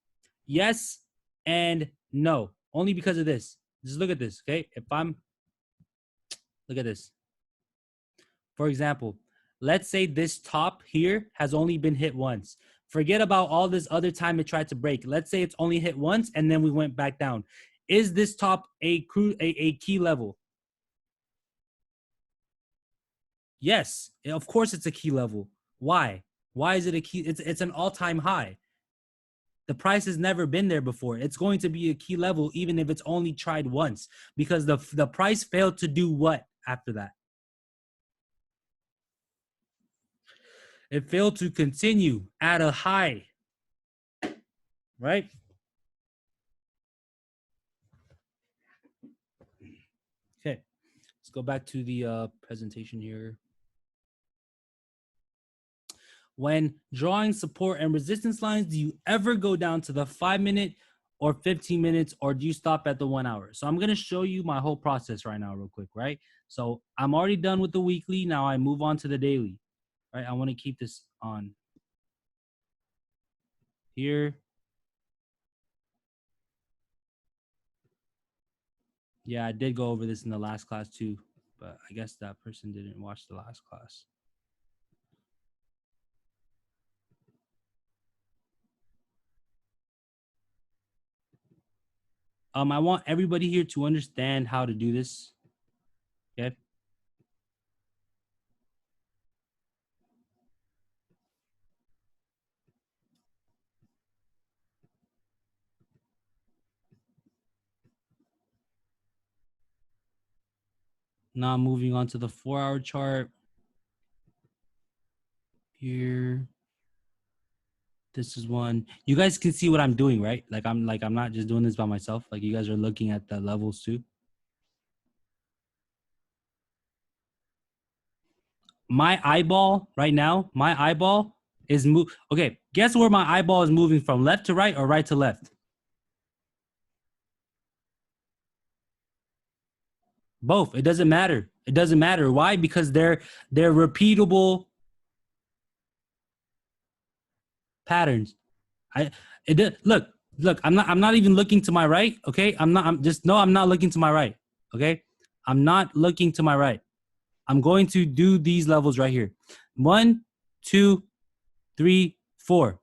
Yes and no. Only because of this. Just look at this, okay? Look at this. For example, let's say this top here has only been hit once. Forget about all this other time it tried to break. Let's say it's only hit once and then we went back down. Is this top a key level? Yes, of course it's a key level. Why? Why is it a key? It's an all-time high. The price has never been there before. It's going to be a key level even if it's only tried once, because the price failed to do what after that? It failed to continue at a high, right? Okay, let's go back to the presentation here. When drawing support and resistance lines, do you ever go down to the 5-minute or 15 minutes, or do you stop at the 1 hour? So I'm going to show you my whole process right now real quick, right? So I'm already done with the weekly. Now I move on to the daily, right? I want to keep this on here. Yeah, I did go over this in the last class too, but I guess that person didn't watch the last class. I want everybody here to understand how to do this. Okay. Now moving on to the 4-hour chart. Here. This is one. You guys can see what I'm doing, right? I'm not just doing this by myself. Like you guys are looking at the levels too. My eyeball right now, my eyeball is okay, guess where my eyeball is moving from, left to right or right to left? Both. It doesn't matter. It doesn't matter. Why? Because they're repeatable patterns. Look, I'm not even looking to my right, okay? I'm not looking to my right, okay? I'm not looking to my right. I'm going to do these levels right here. 1, 2, 3, 4.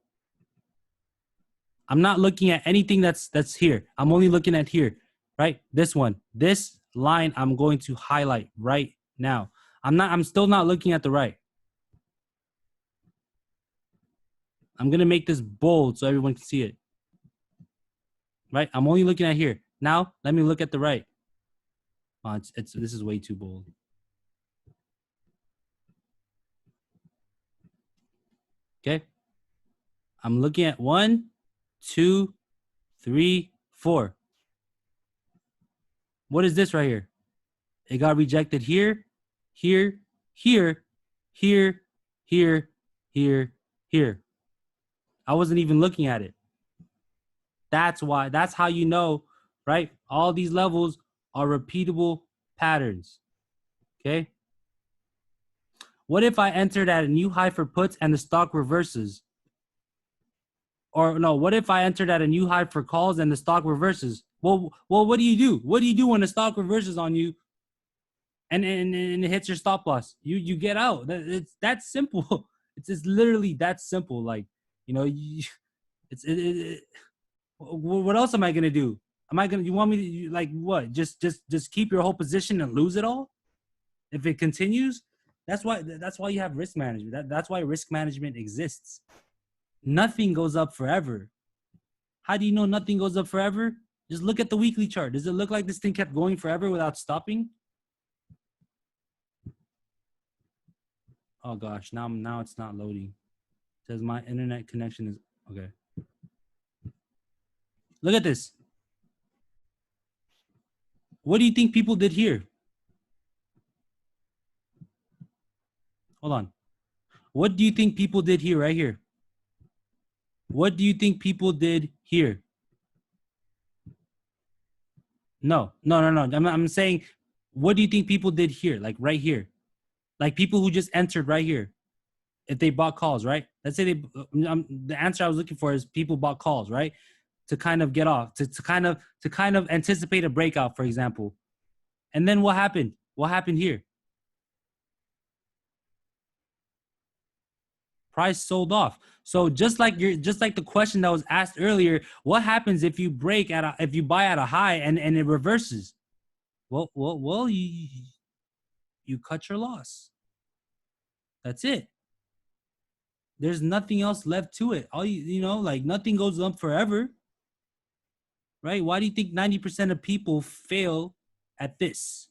I'm not looking at anything that's here. I'm only looking at here, right? This one, this line I'm going to highlight right now. I'm still not looking at the right. I'm going to make this bold so everyone can see it. Right? I'm only looking at here. Now, let me look at the right. Oh, this is way too bold. Okay? I'm looking at 1, 2, 3, 4. What is this right here? It got rejected here, here, here, here, here, here, here. I wasn't even looking at it. That's why. That's how you know, right? All these levels are repeatable patterns. Okay? What if I entered at a new high for puts and the stock reverses? Or no, what if I entered at a new high for calls and the stock reverses? Well, what do you do? What do you do when the stock reverses on you and it hits your stop loss? You get out. It's that simple. It's literally that simple. Like, you know, what else am I gonna do? Am I gonna? You want me to like what? Just keep your whole position and lose it all if it continues? That's why you have risk management. That's why risk management exists. Nothing goes up forever. How do you know nothing goes up forever? Just look at the weekly chart. Does it look like this thing kept going forever without stopping? Oh gosh, now it's not loading. It says my internet connection is okay. Look at this. What do you think people did here? Hold on. What do you think people did here, right here? What do you think people did here? No. I'm saying, what do you think people did here? Like right here. Like people who just entered right here. If they bought calls, right? Let's say the answer I was looking for is people bought calls, right? To kind of get off, to kind of anticipate a breakout, for example. And then what happened? What happened here? Price sold off. So just like the question that was asked earlier, what happens if you if you buy at a high and it reverses? Well, you cut your loss. That's it. There's nothing else left to it. All like nothing goes up forever, right? Why do you think 90% of people fail at this?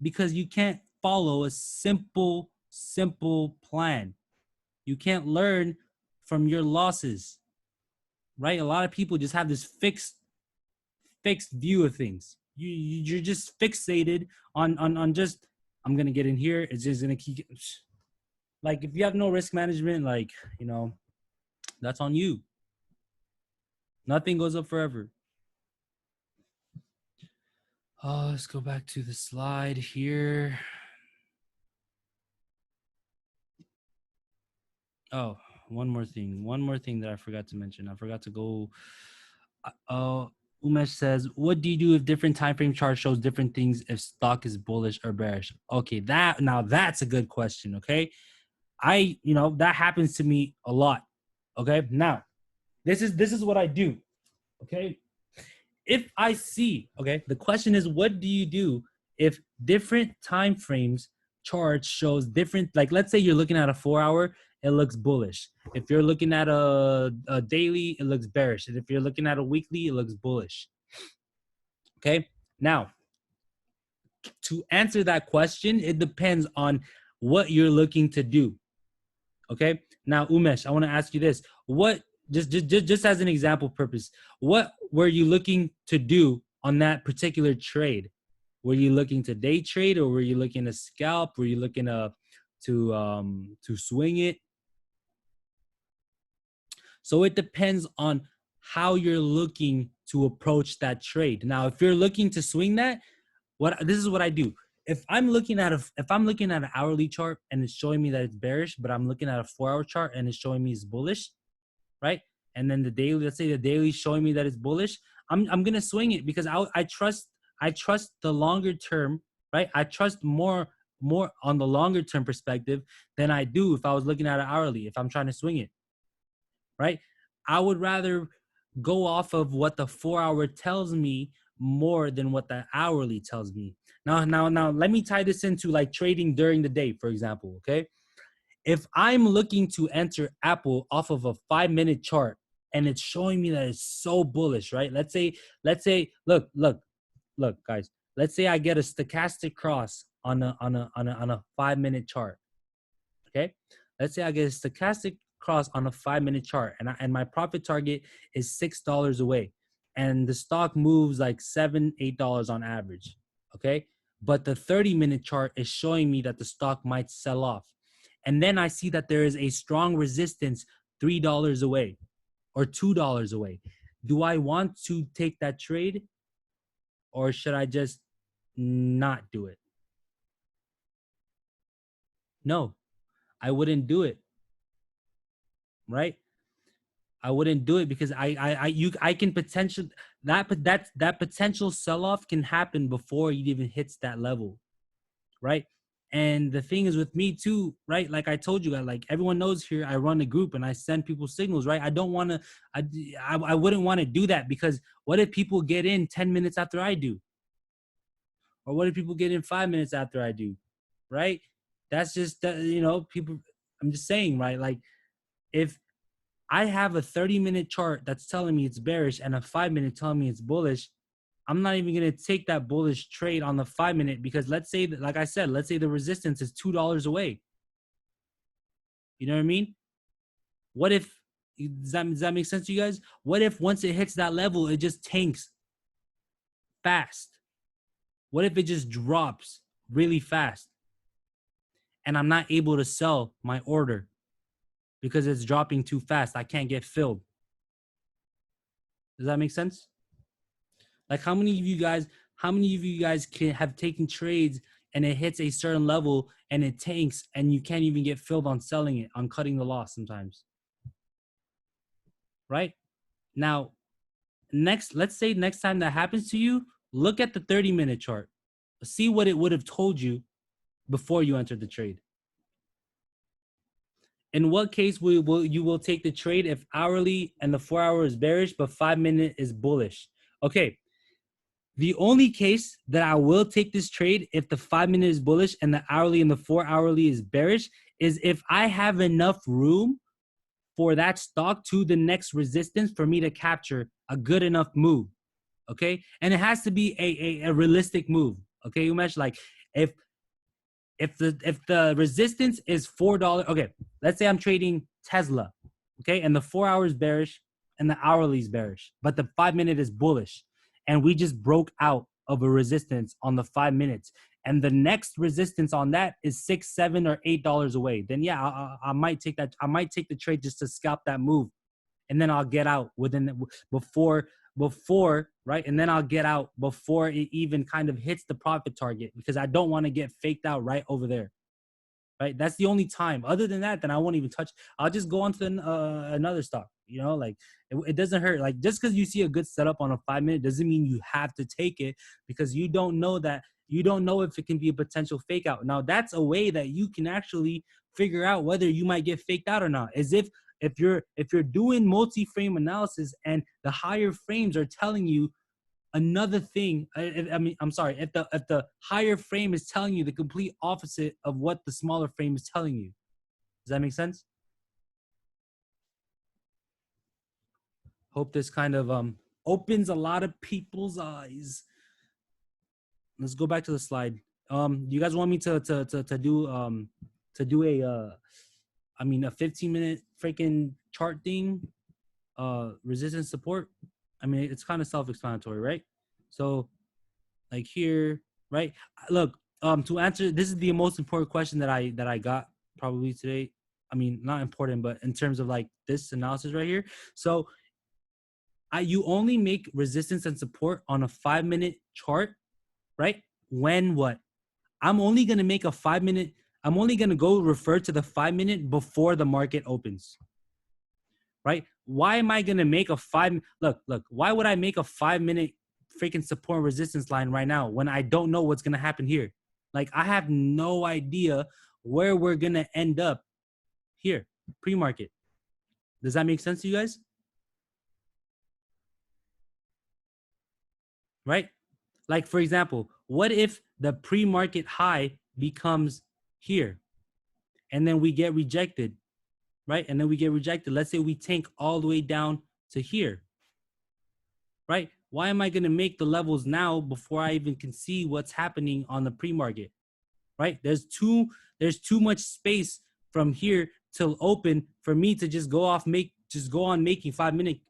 Because you can't follow a simple plan. You can't learn from your losses, right? A lot of people just have this fixed view of things. You're just fixated on just, I'm gonna get in here. It's just gonna keep, like, if you have no risk management, like, that's on you. Nothing goes up forever. Oh, let's go back to the slide here. Oh, one more thing that I forgot to mention. I forgot to go. Umesh says, what do you do if different time frame chart shows different things if stock is bullish or bearish? Okay, that's a good question. Okay, that happens to me a lot. Okay, now this is what I do. Okay, if I see, okay, the question is, what do you do if different time frames chart shows different, like let's say you're looking at a 4-hour, it looks bullish. If you're looking at a daily, it looks bearish. And if you're looking at a weekly, it looks bullish. Okay, now to answer that question, it depends on what you're looking to do. Okay, now Umesh, I want to ask you this: what, just as an example purpose, what were you looking to do on that particular trade? Were you looking to day trade, or were you looking to scalp? Were you looking to swing it? So it depends on how you're looking to approach that trade. Now, if you're looking to swing that, this is what I do. If I'm looking at an hourly chart and it's showing me that it's bearish, but I'm looking at a 4-hour chart and it's showing me it's bullish, right? And then the daily, let's say the daily is showing me that it's bullish, I'm gonna swing it because I trust the longer term, right? I trust more on the longer term perspective than I do if I was looking at it hourly, if I'm trying to swing it, right? I would rather go off of what the 4-hour tells me more than what the hourly tells me. Now, let me tie this into like trading during the day, for example, okay? If I'm looking to enter Apple off of a 5-minute chart and it's showing me that it's so bullish, right? Let's say, look, guys. Let's say I get a stochastic cross on a 5-minute chart. Okay. Let's say I get a stochastic cross on a 5-minute chart, and my profit target is $6 away, and the stock moves like $7-8 on average. Okay. But the 30-minute chart is showing me that the stock might sell off. And then I see that there is a strong resistance $3 away or $2 away. Do I want to take that trade, or should I just not do it? No, I wouldn't do it. Right? I wouldn't do it because I can potential that potential sell off can happen before it even hits that level, right? And the thing is with me too, right? Like I told you guys, like everyone knows here, I run a group and I send people signals, right? I don't want to, I wouldn't want to do that, because what if people get in 10 minutes after I do? Or what if people get in 5 minutes after I do? Right? That's just, people, I'm just saying, right? Like if I have a 30-minute chart that's telling me it's bearish and a 5 minute telling me it's bullish, I'm not even going to take that bullish trade on the 5 minute, because let's say that, like I said, let's say the resistance is $2 away. You know what I mean? What if, does that make sense to you guys? What if once it hits that level, it just tanks fast? What if it just drops really fast and I'm not able to sell my order because it's dropping too fast? I can't get filled. Does that make sense? Like how many of you guys can have taken trades and it hits a certain level and it tanks and you can't even get filled on selling it, on cutting the loss sometimes? Right? Now, let's say next time that happens to you, look at the 30-minute chart. See what it would have told you before you entered the trade. In what case will you will take the trade if hourly and the 4 hour is bearish, but 5 minute is bullish? Okay. The only case that I will take this trade if the 5 minute is bullish and the hourly and the 4 hourly is bearish is if I have enough room for that stock to the next resistance for me to capture a good enough move. Okay. And it has to be a realistic move. Okay. Umesh, like if the resistance is $4, okay, let's say I'm trading Tesla, okay, and the 4 hours bearish and the hourly is bearish, but the 5 minute is bullish, and we just broke out of a resistance on the 5 minutes, and the next resistance on that is $6, $7, or $8 away. Then yeah, I might take that. I might take the trade just to scalp that move, and then I'll get out before right, and then I'll get out before it even kind of hits the profit target, because I don't want to get faked out right over there. Right, that's the only time. Other than that, then I won't even touch. I'll just go on to another stock. Like it doesn't hurt. Like just because you see a good setup on a 5 minute doesn't mean you have to take it, because you don't know that. You don't know if it can be a potential fake out. Now that's a way that you can actually figure out whether you might get faked out or not. As if you're doing multi-frame analysis and the higher frames are telling you another thing. I mean, I'm sorry, if the higher frame is telling you the complete opposite of what the smaller frame is telling you. Does that make sense? Hope this kind of opens a lot of people's eyes. Let's go back to the slide. Do you guys want me to do a 15-minute freaking chart thing? Resistance support. I mean, it's kind of self-explanatory, right? So like here, right? Look, to answer, this is the most important question that I got probably today. I mean, not important, but in terms of like this analysis right here. So you only make resistance and support on a 5 minute chart, right? When what? I'm only gonna make a 5 minute. I'm only gonna go refer to the 5 minute before the market opens, right? Why am I gonna make a look? Why would I make a 5 minute freaking support and resistance line right now when I don't know what's gonna happen here? Like I have no idea where we're gonna end up here, pre-market. Does that make sense to you guys? Right? Like for example, what if the pre-market high becomes here and then we get rejected, right? And then we get rejected. Let's say we tank all the way down to here, right? Why am I going to make the levels now before I even can see what's happening on the pre-market, right? There's too much space from here till open for me to just go on making 5 minute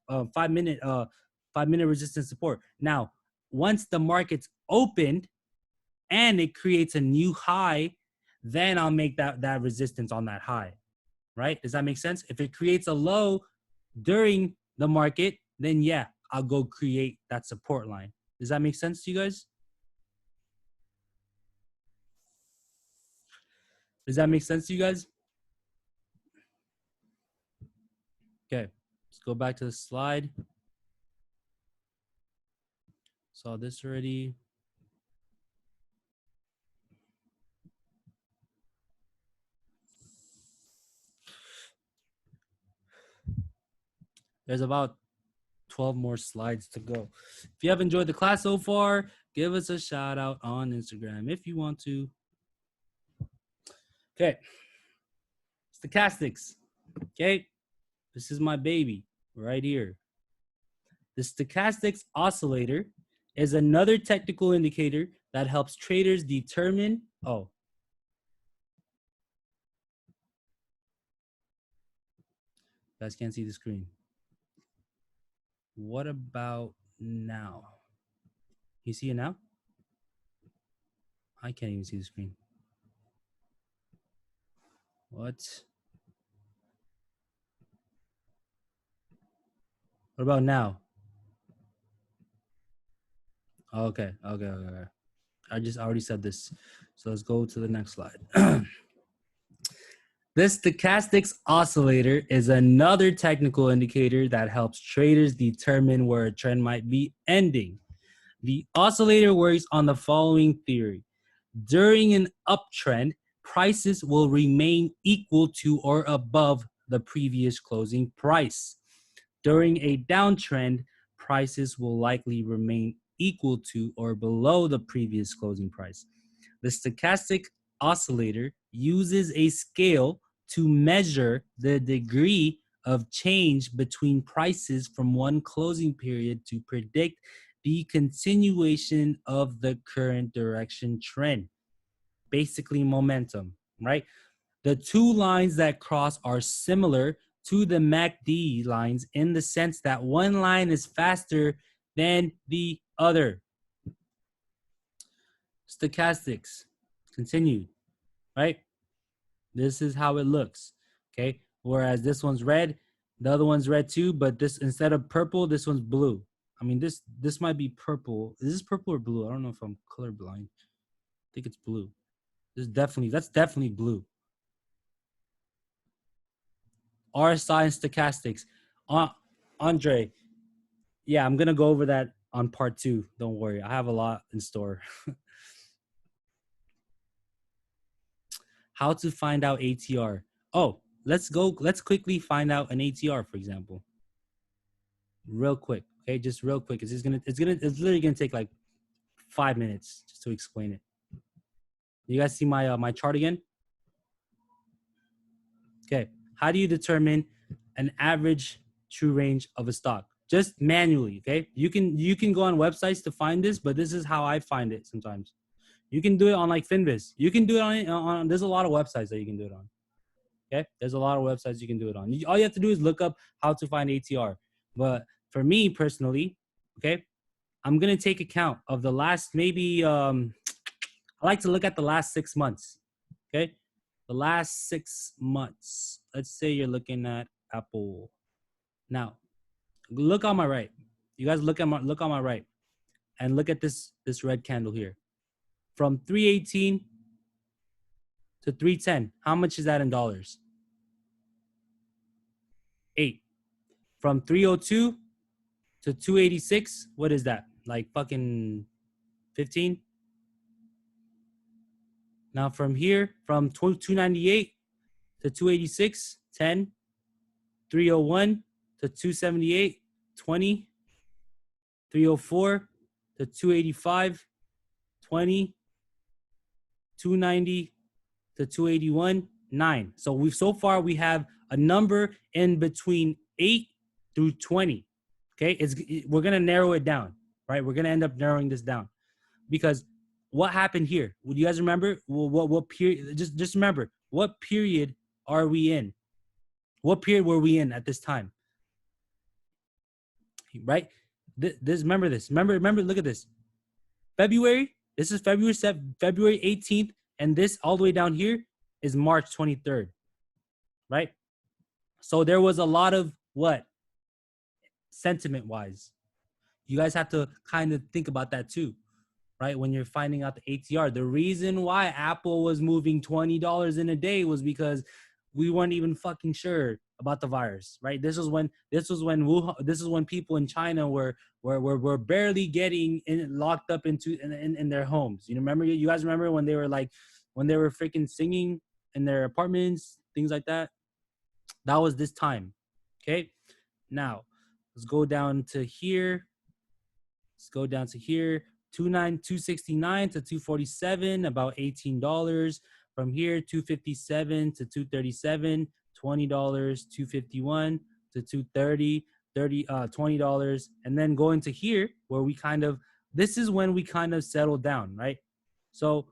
resistance support. Now, once the market's opened and it creates a new high, then I'll make that resistance on that high, right? Does that make sense? If it creates a low during the market, then yeah, I'll go create that support line. Does that make sense to you guys? Does that make sense to you guys? Okay, let's go back to the slide. Saw this already. There's about 12 more slides to go. If you have enjoyed the class so far, give us a shout out on Instagram if you want to. Okay. Stochastics. Okay. This is my baby right here. The stochastics oscillator is another technical indicator that helps traders determine. Oh, you guys can't see the screen. What about now? You see it now? I can't even see the screen. What? What about now? Okay. I already said this. So let's go to the next slide. This stochastics oscillator is another technical indicator that helps traders determine where a trend might be ending. The oscillator works on the following theory. During an uptrend, prices will remain equal to or above the previous closing price. During a downtrend, prices will likely remain equal to or below the previous closing price. The stochastic oscillator uses a scale to measure the degree of change between prices from one closing period to predict the continuation of the current direction trend. Basically, momentum, right? The two lines that cross are similar to the MACD lines in the sense that one line is faster than the other. Stochastics, continued, right? This is how it looks, okay? Whereas this one's red, the other one's red too, but this, instead of purple, this one's blue. I mean, this might be purple. Is this purple or blue? I don't know if I'm colorblind. I think it's blue. That's definitely blue. RSI and stochastics. Andre, yeah, I'm gonna go over that on part 2. Don't worry, I have a lot in store. How to find out ATR. Oh, let's quickly find out an ATR, for example. Real quick, okay, just real quick. It's literally gonna take like 5 minutes just to explain it. You guys see my my chart again? Okay, how do you determine an average true range of a stock? Just manually, okay? You can go on websites to find this, but this is how I find it sometimes. You can do it on like Finviz. You can do it on there's a lot of websites that you can do it on. Okay, there's a lot of websites you can do it on. All you have to do is look up how to find ATR. But for me personally, okay, I'm gonna take account of the last maybe I like to look at the last 6 months. Okay, the last 6 months. Let's say you're looking at Apple. Now, look on my right. You guys look on my right and look at this red candle here. From 318 to 310. How much is that in dollars? 8. From 302 to 286, what is that? Like fucking 15? Now from here, from 298 to 286, 10. 301 to 278, 20. 304 to 285, 20. 290 to 281, 9. So we have a number in between 8 through 20. Okay, we're gonna narrow it down, right? We're gonna end up narrowing this down because what happened here? Would you guys remember what period? Just remember, what period are we in? What period were we in at this time? Right? Remember this. Remember. Look at this. February. This is February 18th, and this all the way down here is March 23rd. Right? So there was a lot of what? Sentiment-wise. You guys have to kind of think about that too, right? When you're finding out the ATR. The reason why Apple was moving $20 in a day was because we weren't even fucking sure about the virus, right? This is when people in China were barely getting locked up in their homes. You guys remember when they were freaking singing in their apartments, things like that? That was this time. Okay? Now, Let's go down to here. Let's go down to here. 269 to 247, about $18. From here, 257 to 237, $20, 251 to 230, $20. And then going to here where we kind of, this is when we kind of settle down, right? So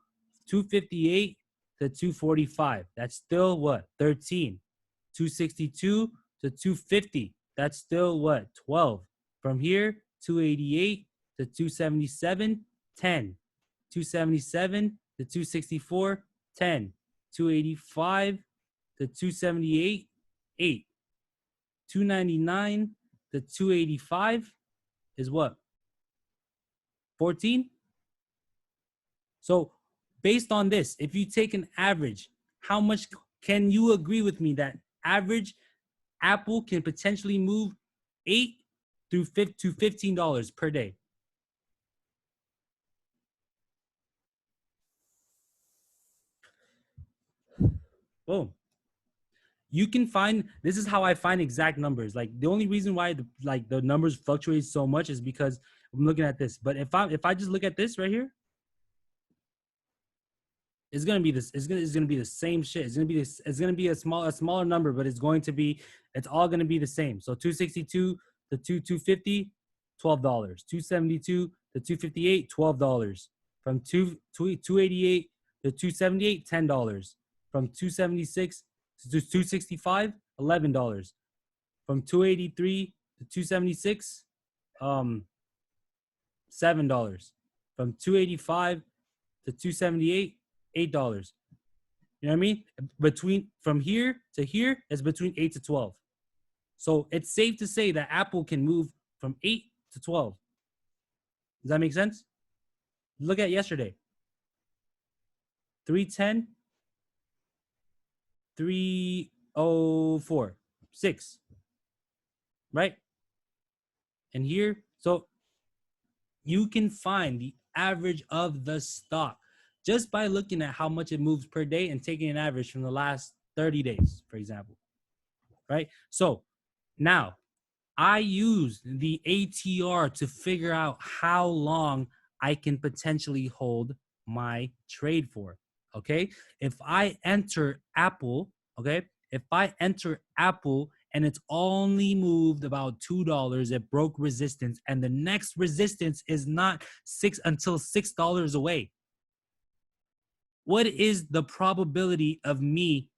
258 to 245, that's still what? 13. 262 to 250, that's still what? 12. From here, 288 to 277, 10. 277 to 264, 10. 285 to 278, 8. 299 to 285 is what? 14? So based on this, if you take an average, how much can you agree with me that average Apple can potentially move 8 to $15 per day? Boom. You can find, this is how I find exact numbers. Like the only reason why the numbers fluctuate so much is because I'm looking at this. But if I just look at this right here, it's gonna be this. It's gonna be the same shit. It's gonna be a smaller number, but it's all gonna be the same. So 262 to 250, $12. 272 to 258, $12. From 288 to 278, $10. From 276 to 265, $11. From 283 to 276, $7. From 285 to 278, $8. You know what I mean? Between from here to here is between 8 to 12. So it's safe to say that Apple can move from 8 to 12. Does that make sense? Look at yesterday. 310, 304, 6. Right? And here, so you can find the average of the stock just by looking at how much it moves per day and taking an average from the last 30 days, for example. Right? So now I use the ATR to figure out how long I can potentially hold my trade for. Okay. If I enter Apple, okay, if I enter Apple and it's only moved about $2, it broke resistance, and the next resistance is not $6 away. What is the probability of me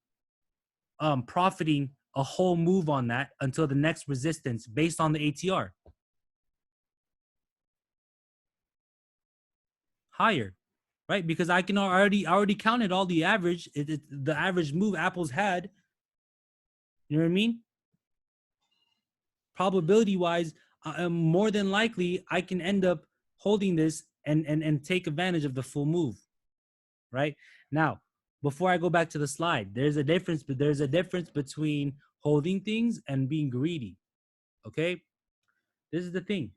profiting a whole move on that until the next resistance based on the ATR? Higher, right? Because I already counted all the average, the average move Apple's had. You know what I mean? Probability wise, more than likely I can end up holding this and take advantage of the full move, right? Now, before I go back to the slide, there's a difference, but there's a difference between holding things and being greedy. Okay, this is the thing.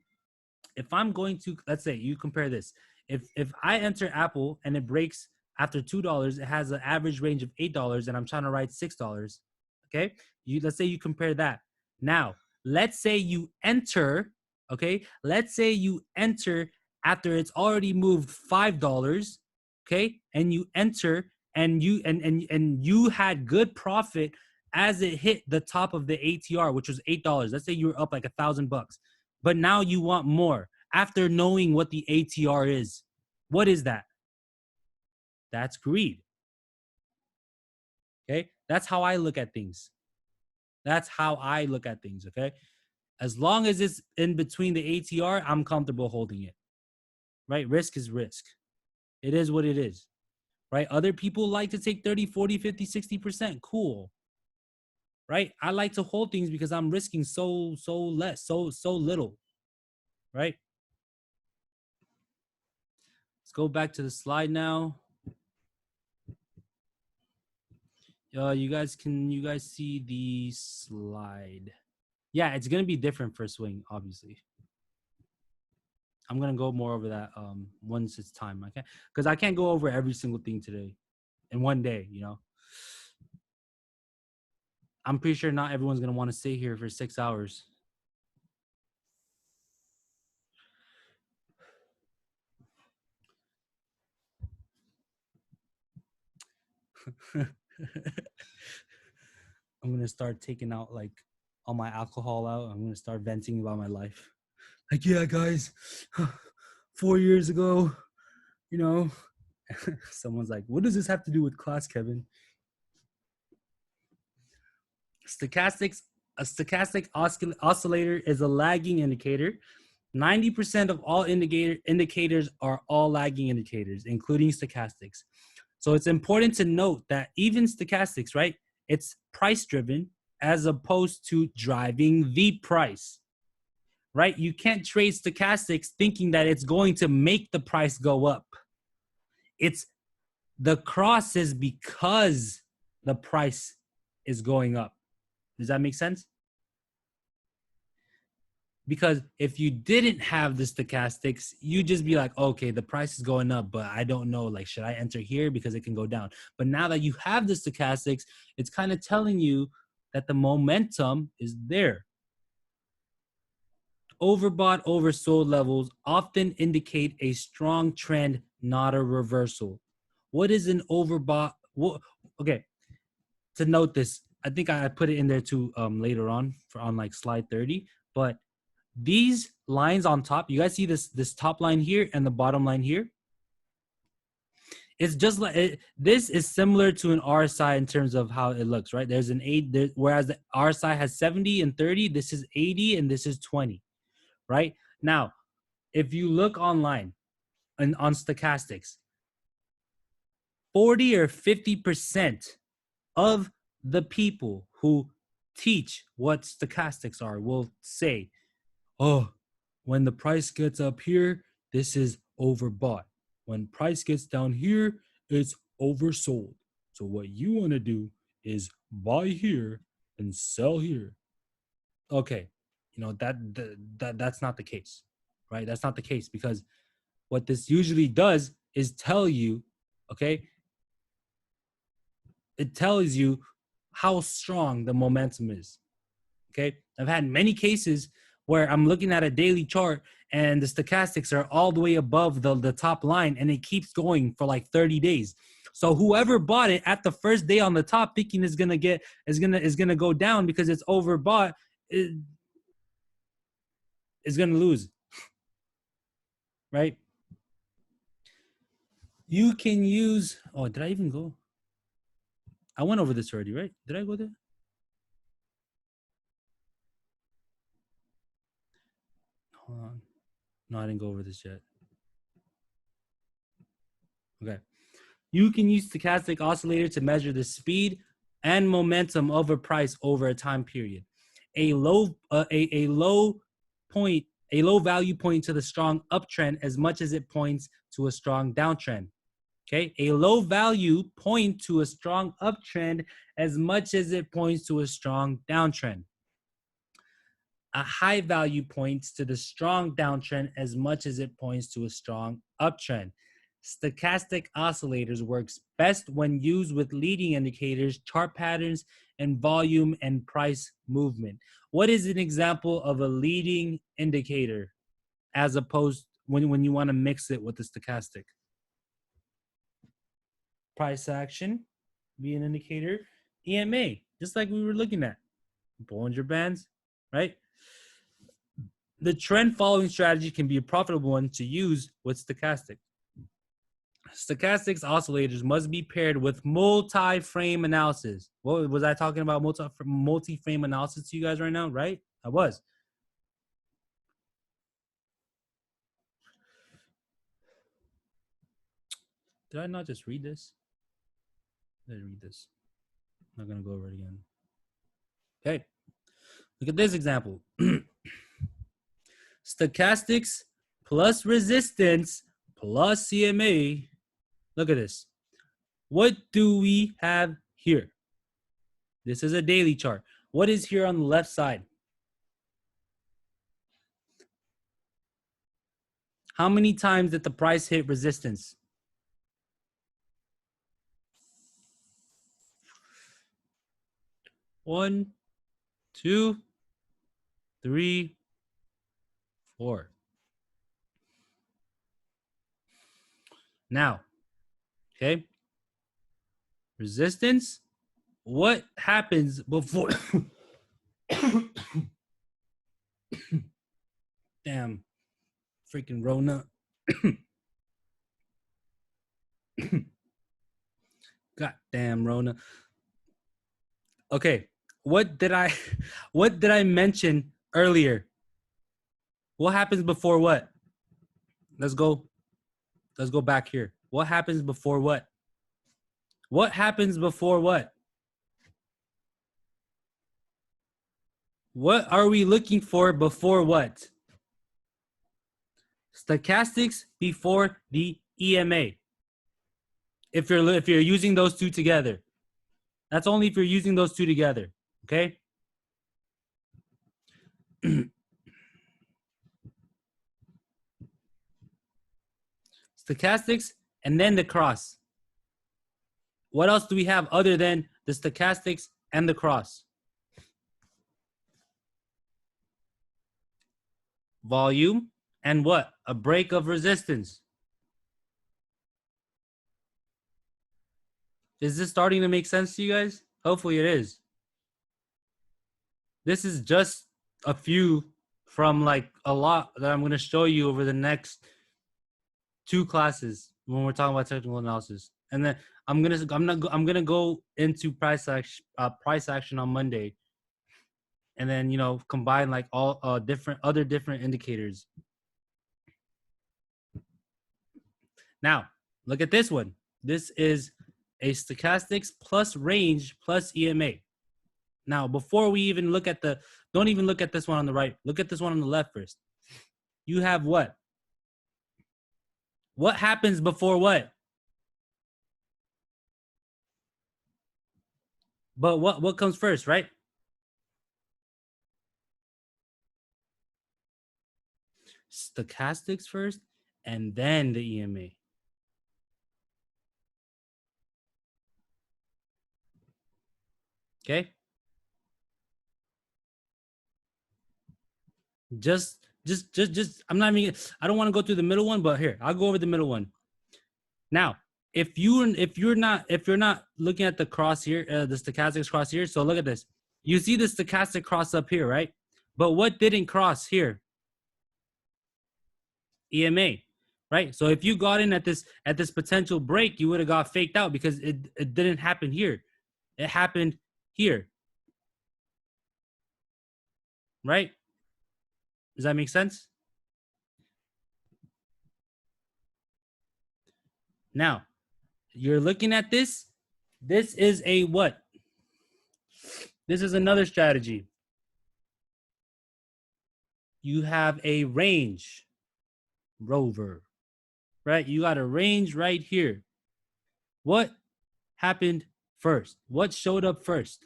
If I'm going to, let's say you compare this, if I enter Apple and it breaks after $2, it has an average range of $8, and I'm trying to write $6. Okay, let's say you compare that. Now, let's say you enter. Okay, let's say you enter after it's already moved $5. Okay, and you enter and you had good profit as it hit the top of the ATR, which was $8. Let's say you were up like $1,000, but now you want more after knowing what the ATR is. What is that? That's greed. Okay, that's how I look at things. That's how I look at things. Okay, as long as it's in between the ATR, I'm comfortable holding it. Right? Risk is risk. It is what it is. Right? Other people like to take 30, 40, 50, 60%. Cool. Right? I like to hold things because I'm risking so less, so little. Right? Let's go back to the slide now. You guys see the slide? Yeah, it's gonna be different for swing, obviously. I'm gonna go more over that once it's time. Because I can't go over every single thing today in one day. You know, I'm pretty sure not everyone's gonna want to stay here for 6 hours. I'm gonna start taking out like all my alcohol out. I'm gonna start venting about my life. Like, yeah, guys, 4 years ago, you know, someone's like, what does this have to do with class, Kevin? Stochastics, a stochastic oscillator is a lagging indicator. 90% of all indicators are all lagging indicators, including stochastics. So it's important to note that even stochastics, right? It's price driven as opposed to driving the price, right? You can't trade stochastics thinking that it's going to make the price go up. It's the cross is because the price is going up. Does that make sense? Because if you didn't have the stochastics, you just be like, okay, the price is going up, but I don't know, like, should I enter here because it can go down? But now that you have the stochastics, it's kind of telling you that the momentum is there. Overbought, oversold levels often indicate a strong trend, not a reversal. What is an overbought? Okay, to note this, I think I put it in there too later on on like slide 30, but these lines on top, you guys see this top line here and the bottom line here? It's just like this is similar to an RSI in terms of how it looks, right? There's an 8, whereas the RSI has 70 and 30, this is 80 and this is 20, right? Now, if you look online and on stochastics, 40 or 50% of the people who teach what stochastics are will say, oh, when the price gets up here, this is overbought. When price gets down here, it's oversold. So what you want to do is buy here and sell here. Okay, you know that's not the case, right? That's not the case, because what this usually does is tell you, okay, it tells you how strong the momentum is. Okay, I've had many cases where I'm looking at a daily chart and the stochastics are all the way above the top line, and it keeps going for like 30 days. So whoever bought it at the first day on the top thinking is gonna go down because it's overbought is gonna lose, right? You can use, oh, did I even go? I went over this already, right? Did I go there? Hold on. No, I didn't go over this yet. Okay. You can use stochastic oscillator to measure the speed and momentum of a price over a time period. A low point, a low value point to the strong uptrend as much as it points to a strong downtrend. Okay, a low value point to a strong uptrend as much as it points to a strong downtrend. A high value points to the strong downtrend as much as it points to a strong uptrend. Stochastic oscillators works best when used with leading indicators, chart patterns, and volume and price movement. What is an example of a leading indicator as opposed when you want to mix it with the stochastic? Price action, be an indicator. EMA, just like we were looking at. Bollinger Bands, right? The trend following strategy can be a profitable one to use with stochastic. Stochastics oscillators must be paired with multi-frame analysis. What was I talking about? Multi-frame analysis to you guys right now, right? I was. Did I not just read this? I didn't read this. I'm not gonna go over it again. Okay, look at this example. Stochastics plus resistance plus CMA. Look at this. What do we have here? This is a daily chart. What is here on the left side? How many times did the price hit resistance? One, two, three, four. Now, okay, resistance. What happens before? Damn, freaking Rona. Goddamn Rona. Okay, what did I, what did I mention earlier? What happens before what? Let's go. Let's go back here. What happens before what? What happens before what? What are we looking for before what? Stochastics before the EMA. If you're using those two together. That's only if you're using those two together. Okay? Stochastics and then the cross. What else do we have other than the stochastics and the cross? Volume and what? A break of resistance. Is this starting to make sense to you guys? Hopefully it is. This is just a few from like a lot that I'm going to show you over the next 2 classes when we're talking about technical analysis. And then I'm gonna go into price action on Monday, and then combine like all different indicators. Now look at this one. This is a stochastics plus range plus EMA. Now before we even look at don't even look at this one on the right. Look at this one on the left first. You have what? What happens before what? But what comes first, right? Stochastics first, and then the EMA. Okay. Just I'm not even, I don't want to go through the middle one, but here, I'll go over the middle one. Now, if you're not looking at the cross here, the stochastics cross here, so look at this. You see the stochastic cross up here, right? But what didn't cross here? EMA, right? So if you got in at this potential break, you would have got faked out because it didn't happen here. It happened here. Right? Does that make sense? Now, you're looking at this. This is a what? This is another strategy. You have a range rover, right? You got a range right here. What happened first? What showed up first?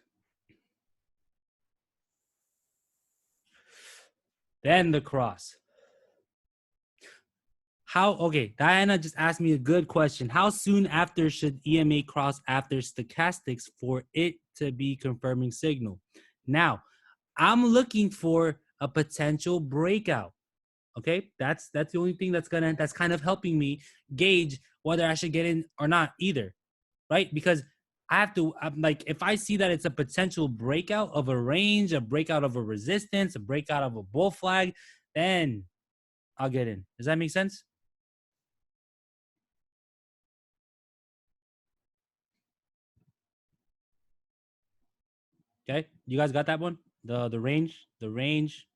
Then the cross. Okay, Diana just asked me a good question. How soon after should EMA cross after stochastics for it to be confirming signal? Now, I'm looking for a potential breakout. Okay, that's the only thing that's kind of helping me gauge whether I should get in or not either, right? Because I'm like, if I see that it's a potential breakout of a range, a breakout of a resistance, a breakout of a bull flag, then I'll get in. Does that make sense? Okay, you guys got that one? The range.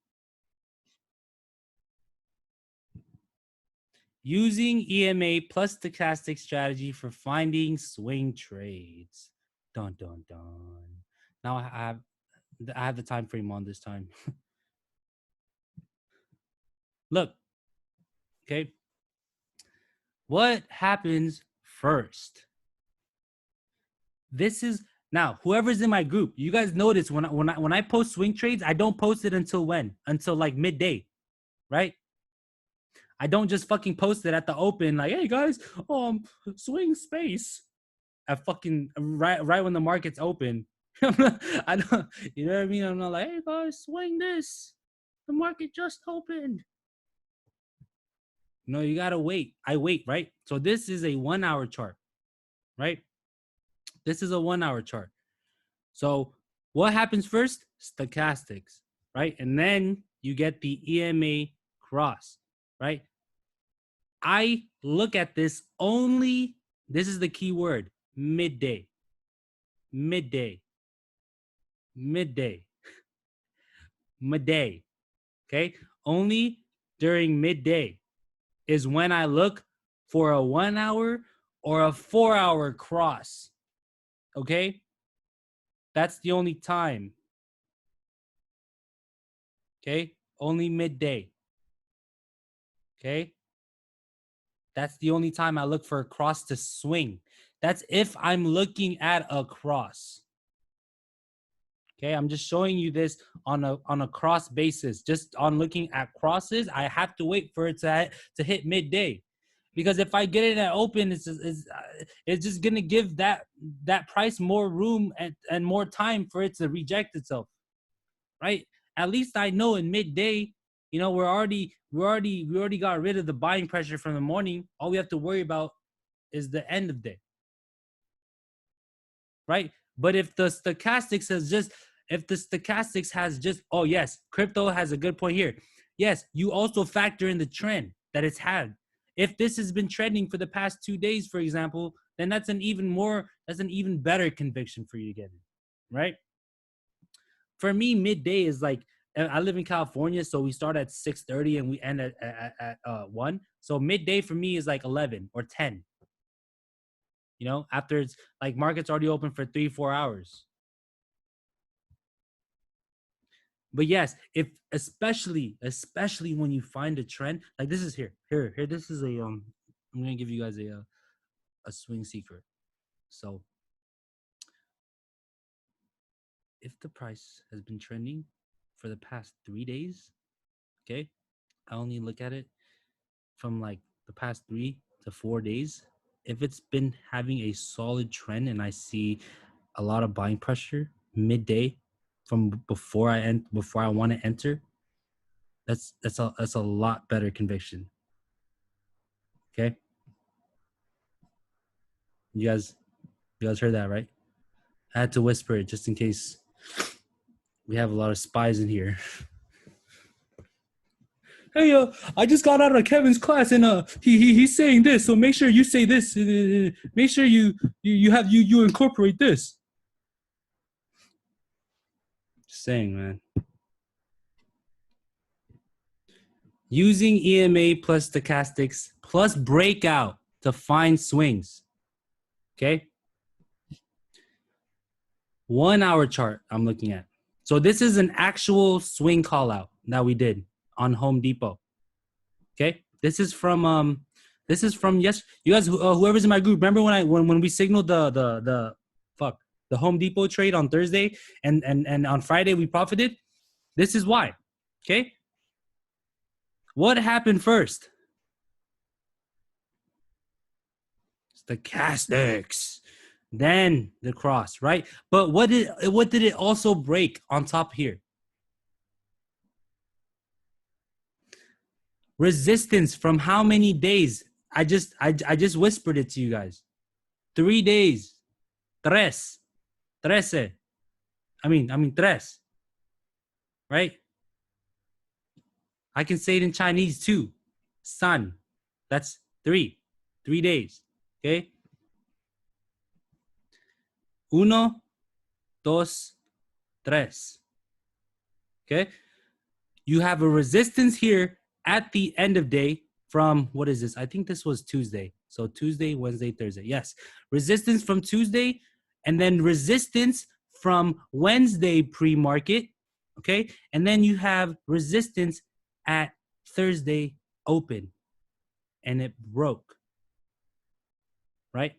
Using EMA plus stochastic strategy for finding swing trades. Dun dun dun. Now I have the time frame on this time. Look. Okay. What happens first? This is now whoever's in my group. You guys notice when I post swing trades, I don't post it until when? Until like midday, right? I don't just fucking post it at the open like, hey guys, swing space at fucking right when the market's open. I don't, you know what I mean? I'm not like, hey guys, swing this. The market just opened. No, you gotta wait. I wait, right? So this is a 1 hour chart, right? This is a 1 hour chart. So what happens first? Stochastics, right? And then you get the EMA cross, right? I look at this only, this is the key word, midday, midday, midday, midday, okay? Only during midday is when I look for a 1 hour or a 4 hour cross, okay? That's the only time, okay? Only midday, okay? That's the only time I look for a cross to swing. That's if I'm looking at a cross. Okay, I'm just showing you this on a cross basis. Just on looking at crosses, I have to wait for it to hit midday, because if I get it at open, it's just gonna give that price more room and more time for it to reject itself, right? At least I know in midday, you know, we already got rid of the buying pressure from the morning. All we have to worry about is the end of day, right? But if the stochastics has just, oh yes, crypto has a good point here. Yes, you also factor in the trend that it's had. If this has been trending for the past 2 days, for example, then that's an even better conviction for you to get in, right? For me, midday is like, I live in California, so we start at 6:30 and we end at 1. So midday for me is like 11 or 10. You know, after it's like market's already open for 3-4 hours. But yes, if especially when you find a trend, like this is here. This is a I'm gonna give you guys a swing secret. So if the price has been trending for the past 3 days, okay, I only look at it from like the past 3 to 4 days. If it's been having a solid trend and I see a lot of buying pressure midday from before I want to enter, that's a lot better conviction. Okay, you guys heard that, right? I had to whisper it just in case we have a lot of spies in here. Hey, I just got out of Kevin's class, and he's saying this, so make sure you say this. Make sure you incorporate this. Just saying, man. Using EMA plus stochastics plus breakout to find swings. Okay. 1 hour chart I'm looking at. So this is an actual swing call out that we did on Home Depot. Okay. This is from yes. You guys, whoever's in my group, remember when we signaled the Home Depot trade on Thursday and on Friday we profited? This is why. Okay. What happened first? Stochastics, then the cross, right? But what did it also break on top here? Resistance from how many days? I just whispered it to you guys. 3 days. Tres. Trece. I mean tres. Right? I can say it in Chinese too. San. That's 3. 3 days. Okay? Uno, dos, tres. Okay? You have a resistance here at the end of day from, what is this? I think this was Tuesday. So Tuesday, Wednesday, Thursday. Yes. Resistance from Tuesday, and then resistance from Wednesday pre-market. Okay. And then you have resistance at Thursday open, and it broke. Right?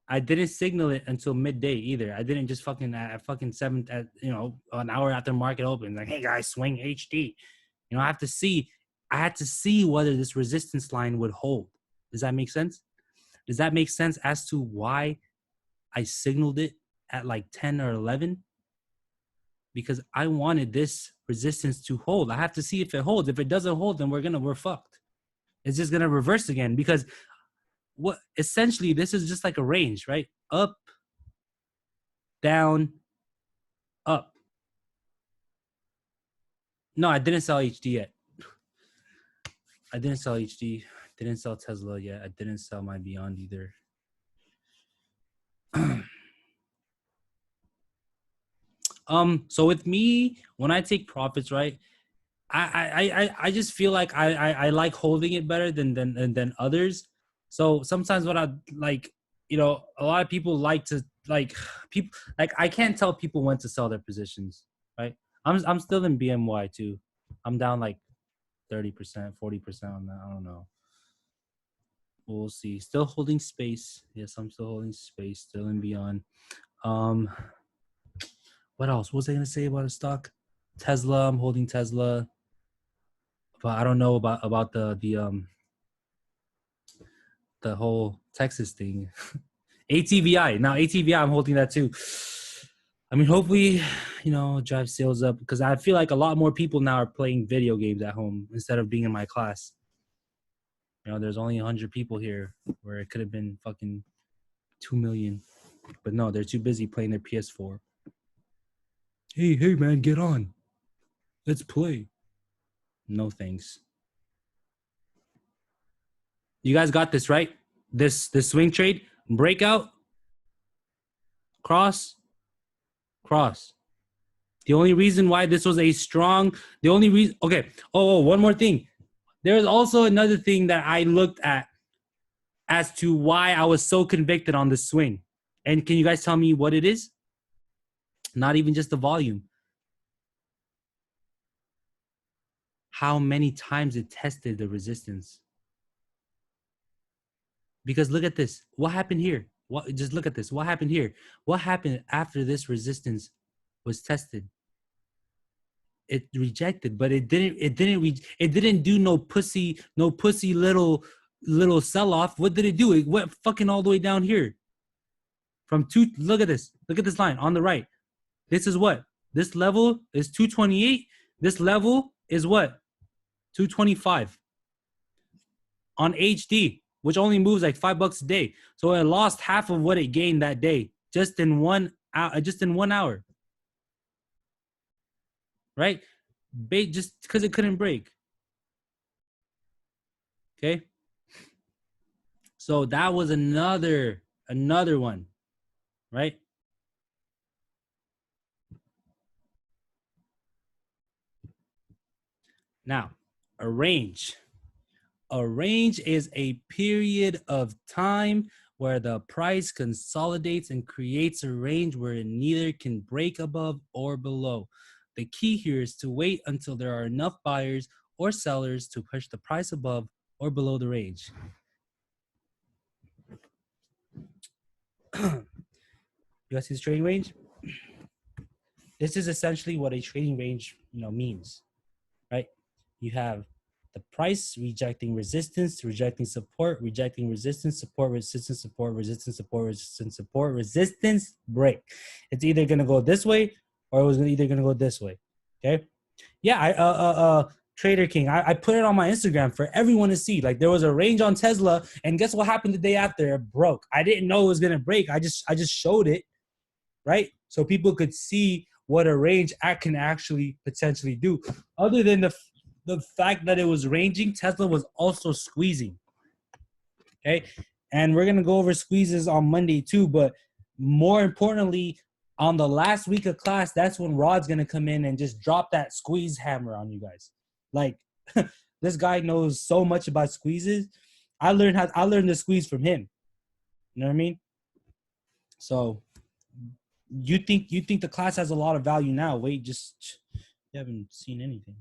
I didn't signal it until midday either. I didn't just at 7 at an hour after market open, like, hey guys, swing HD. I had to see whether this resistance line would hold. Does that make sense? Does that make sense as to why I signaled it at like 10 or 11? Because I wanted this resistance to hold. I have to see if it holds. If it doesn't hold, then we're fucked. It's just gonna reverse again, because essentially this is just like a range, right? Up, down, up. No, I didn't sell HD yet. I didn't sell HD. Didn't sell Tesla yet. I didn't sell my Beyond either. So with me, when I take profits, right, I just feel like I like holding it better than others. So sometimes what I like, a lot of people like to like people like I can't tell people when to sell their positions, right? I'm still in BMY too. I'm down like 30%, 40% on that. I don't know. We'll see. Still holding space. Yes, I'm still holding space. Still in Beyond. Um, what else? What was I gonna say about a stock? Tesla. I'm holding Tesla, but I don't know about the whole Texas thing. ATVI. Now ATVI, I'm holding that too. I mean, hopefully, drive sales up because I feel like a lot more people now are playing video games at home instead of being in my class. There's only 100 people here where it could have been fucking 2 million. But no, they're too busy playing their PS4. Hey, man, get on. Let's play. No thanks. You guys got this, right? This swing trade, breakout, cross. The only reason why this was okay. Oh, one more thing. There's also another thing that I looked at as to why I was so convicted on the swing. And can you guys tell me what it is? Not even just the volume. How many times it tested the resistance. Because look at this. What happened here? Just look at this. What happened here? What happened after this resistance was tested? It rejected, but it didn't do no pussy little sell off. What did it do? It went fucking all the way down here. Look at this. Look at this line on the right. This is what? This level is 228. This level is what? 225 on HD, which only moves like $5 a day. So it lost half of what it gained that day just in 1 hour. Right? Just because it couldn't break. Okay. So that was another one, right? Now, a range. A range is a period of time where the price consolidates and creates a range where it neither can break above or below. The key here is to wait until there are enough buyers or sellers to push the price above or below the range. You guys see this trading range? This is essentially what a trading range, means, right? You have the price rejecting resistance, rejecting support, rejecting resistance, support, resistance, support, resistance, support, resistance, support, resistance, break. It's either going to go this way or it was either going to go this way. Okay. Yeah. Trader King, I put it on my Instagram for everyone to see. Like there was a range on Tesla, and guess what happened the day after? It broke. I didn't know it was gonna break. I just showed it, right? So people could see what a range can actually potentially do. Other than the fact that it was ranging, Tesla was also squeezing. Okay. And we're going to go over squeezes on Monday too. But more importantly, on the last week of class, that's when Rod's going to come in and just drop that squeeze hammer on you guys. Like this guy knows so much about squeezes. I learned the squeeze from him. You know what I mean? So you think the class has a lot of value now. Wait, just you haven't seen anything.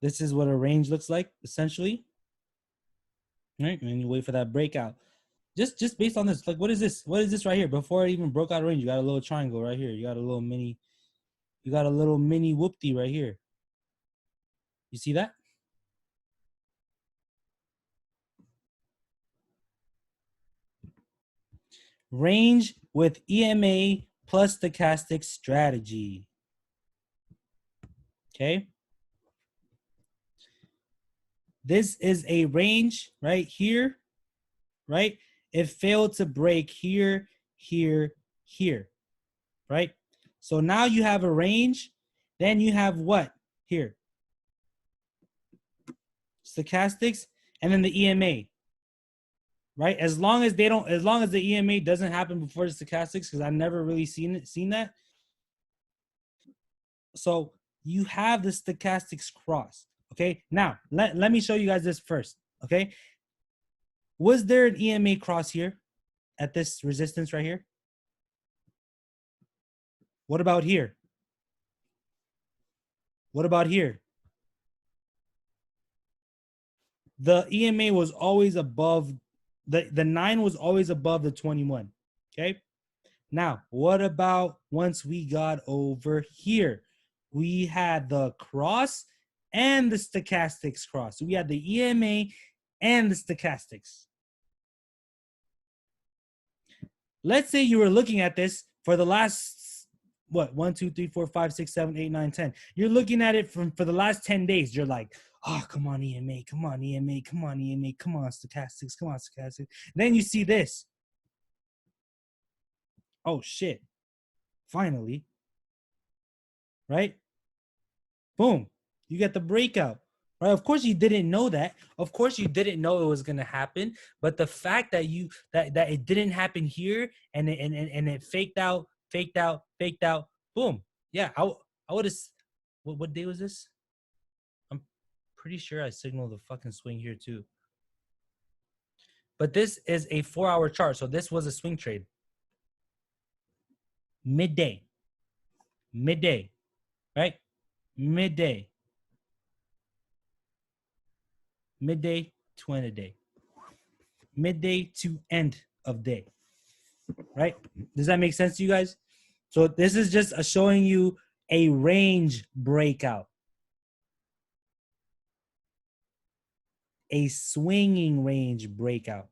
This is what a range looks like, essentially. Right? And then you wait for that breakout. Just based on this, like what is this? What is this right here? Before it even broke out of range, you got a little triangle right here. You got a little mini whoopty right here. You see that? Range with EMA plus stochastic strategy. Okay. This is a range right here, right? It failed to break here, here, here, right? So now you have a range. Then you have what here? Stochastics, and then the EMA, right? As long as the EMA doesn't happen before the stochastics, because I've never really seen that. So you have the stochastics cross. Okay, now let me show you guys this first. Okay, was there an EMA cross here at this resistance right here? What about here? What about here? The EMA was always above the 9 was always above the 21. Okay. Now, what about once we got over here? We had the cross and the stochastics cross. So we had the EMA and the stochastics. Let's say you were looking at this for the last, what, 1, 2, 3, 4, 5, 6, 7, 8, 9, 10. You're looking at it for the last 10 days. You're like, oh, come on, EMA, come on, EMA, come on, EMA, come on, stochastics, come on, stochastics. Then you see this. Oh, shit. Finally. Right? Boom. You get the breakout. Right? Of course you didn't know that. Of course you didn't know it was gonna happen. But the fact that that it didn't happen here and it faked out, boom. Yeah, I would have. What day was this? I'm pretty sure I signaled the fucking swing here too. But this is a 4-hour chart, so this was a swing trade. Midday, right? Midday to end of day. Midday to end of day. Right? Does that make sense to you guys? So this is just showing you a range breakout. A swinging range breakout.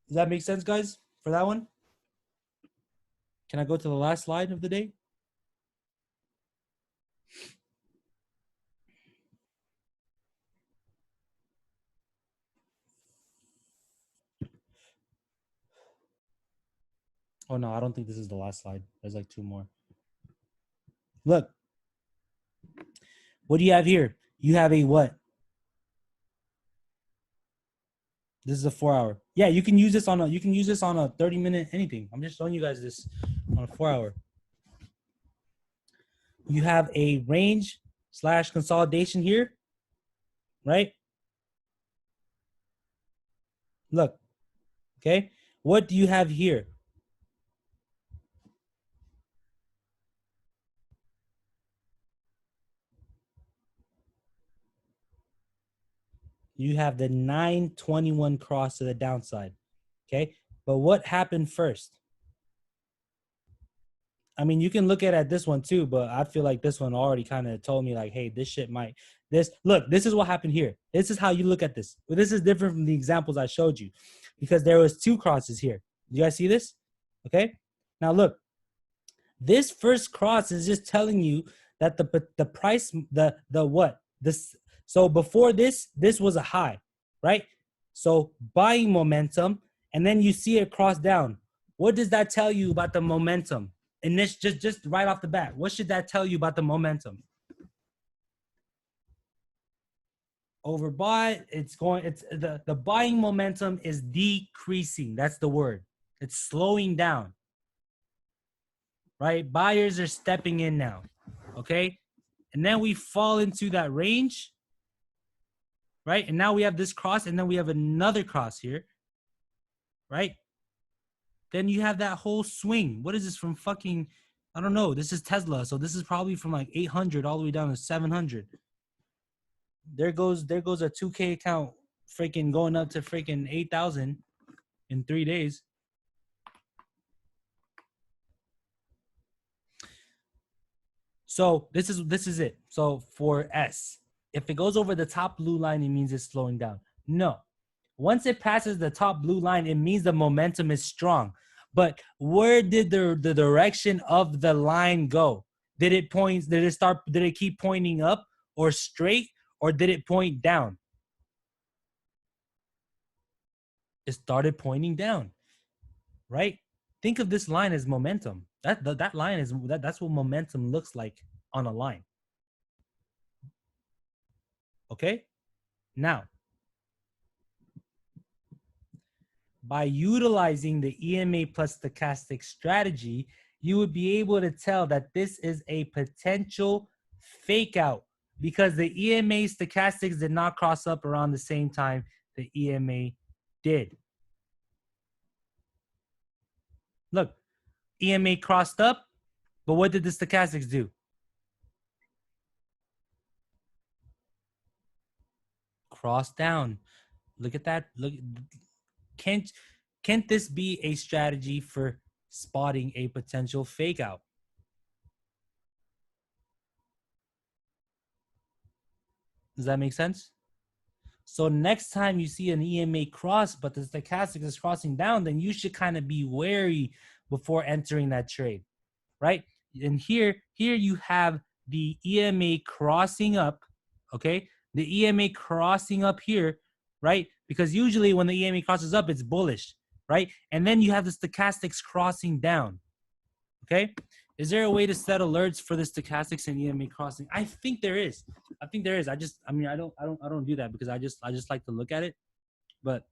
Does that make sense, guys, for that one? Can I go to the last slide of the day? Oh, no, I don't think this is the last slide. There's like 2 more. Look. What do you have here? You have a what? This is a 4-hour. Yeah, you can use this on a 30-minute anything. I'm just showing you guys this on a 4-hour. You have a range / consolidation here, right? Look, okay. What do you have here? You have the 921 cross to the downside, okay? But what happened first? I mean, you can look at this one too, but I feel like this one already kind of told me like, hey, this shit might, look, this is what happened here. This is how you look at this. But this is different from the examples I showed you because there was 2 crosses here. You guys see this? Okay. Now look, this first cross is just telling you that the price, the what? This, so before this was a high, right? So buying momentum, and then you see it cross down. What does that tell you about the momentum? And this just right off the bat, what should that tell you about the momentum? Overbought, it's the buying momentum is decreasing. That's the word. It's slowing down. Right? Buyers are stepping in now. Okay? And then we fall into that range. Right? And now we have this cross, and then we have another cross here. Right? Then you have that whole swing. What is this from fucking, I don't know. This is Tesla. So this is probably from like 800 all the way down to 700. There goes a 2K account freaking going up to freaking 8,000 in 3 days. So this is it. So for S, if it goes over the top blue line, it means it's slowing down. No. Once it passes the top blue line, it means the momentum is strong. But where did the direction of the line go? Did it keep pointing up or straight, or did it point down? It started pointing down, right? Think of this line as momentum. That line is that's what momentum looks like on a line. Okay? Now, by utilizing the EMA plus stochastic strategy, you would be able to tell that this is a potential fake out because the EMA stochastics did not cross up around the same time the EMA did. Look, EMA crossed up, but what did the stochastics do? Cross down. Look at that. Look, can't this be a strategy for spotting a potential fake out? Does that make sense? So next time you see an EMA cross, but the stochastic is crossing down, then you should kind of be wary before entering that trade, right? And here you have the EMA crossing up, okay? The EMA crossing up here, right? Because usually when the EMA crosses up, it's bullish, right? And then you have the stochastics crossing down, okay? Is there a way to set alerts for the stochastics and EMA crossing? I think there is. I think there is. I don't do that because I just like to look at it. But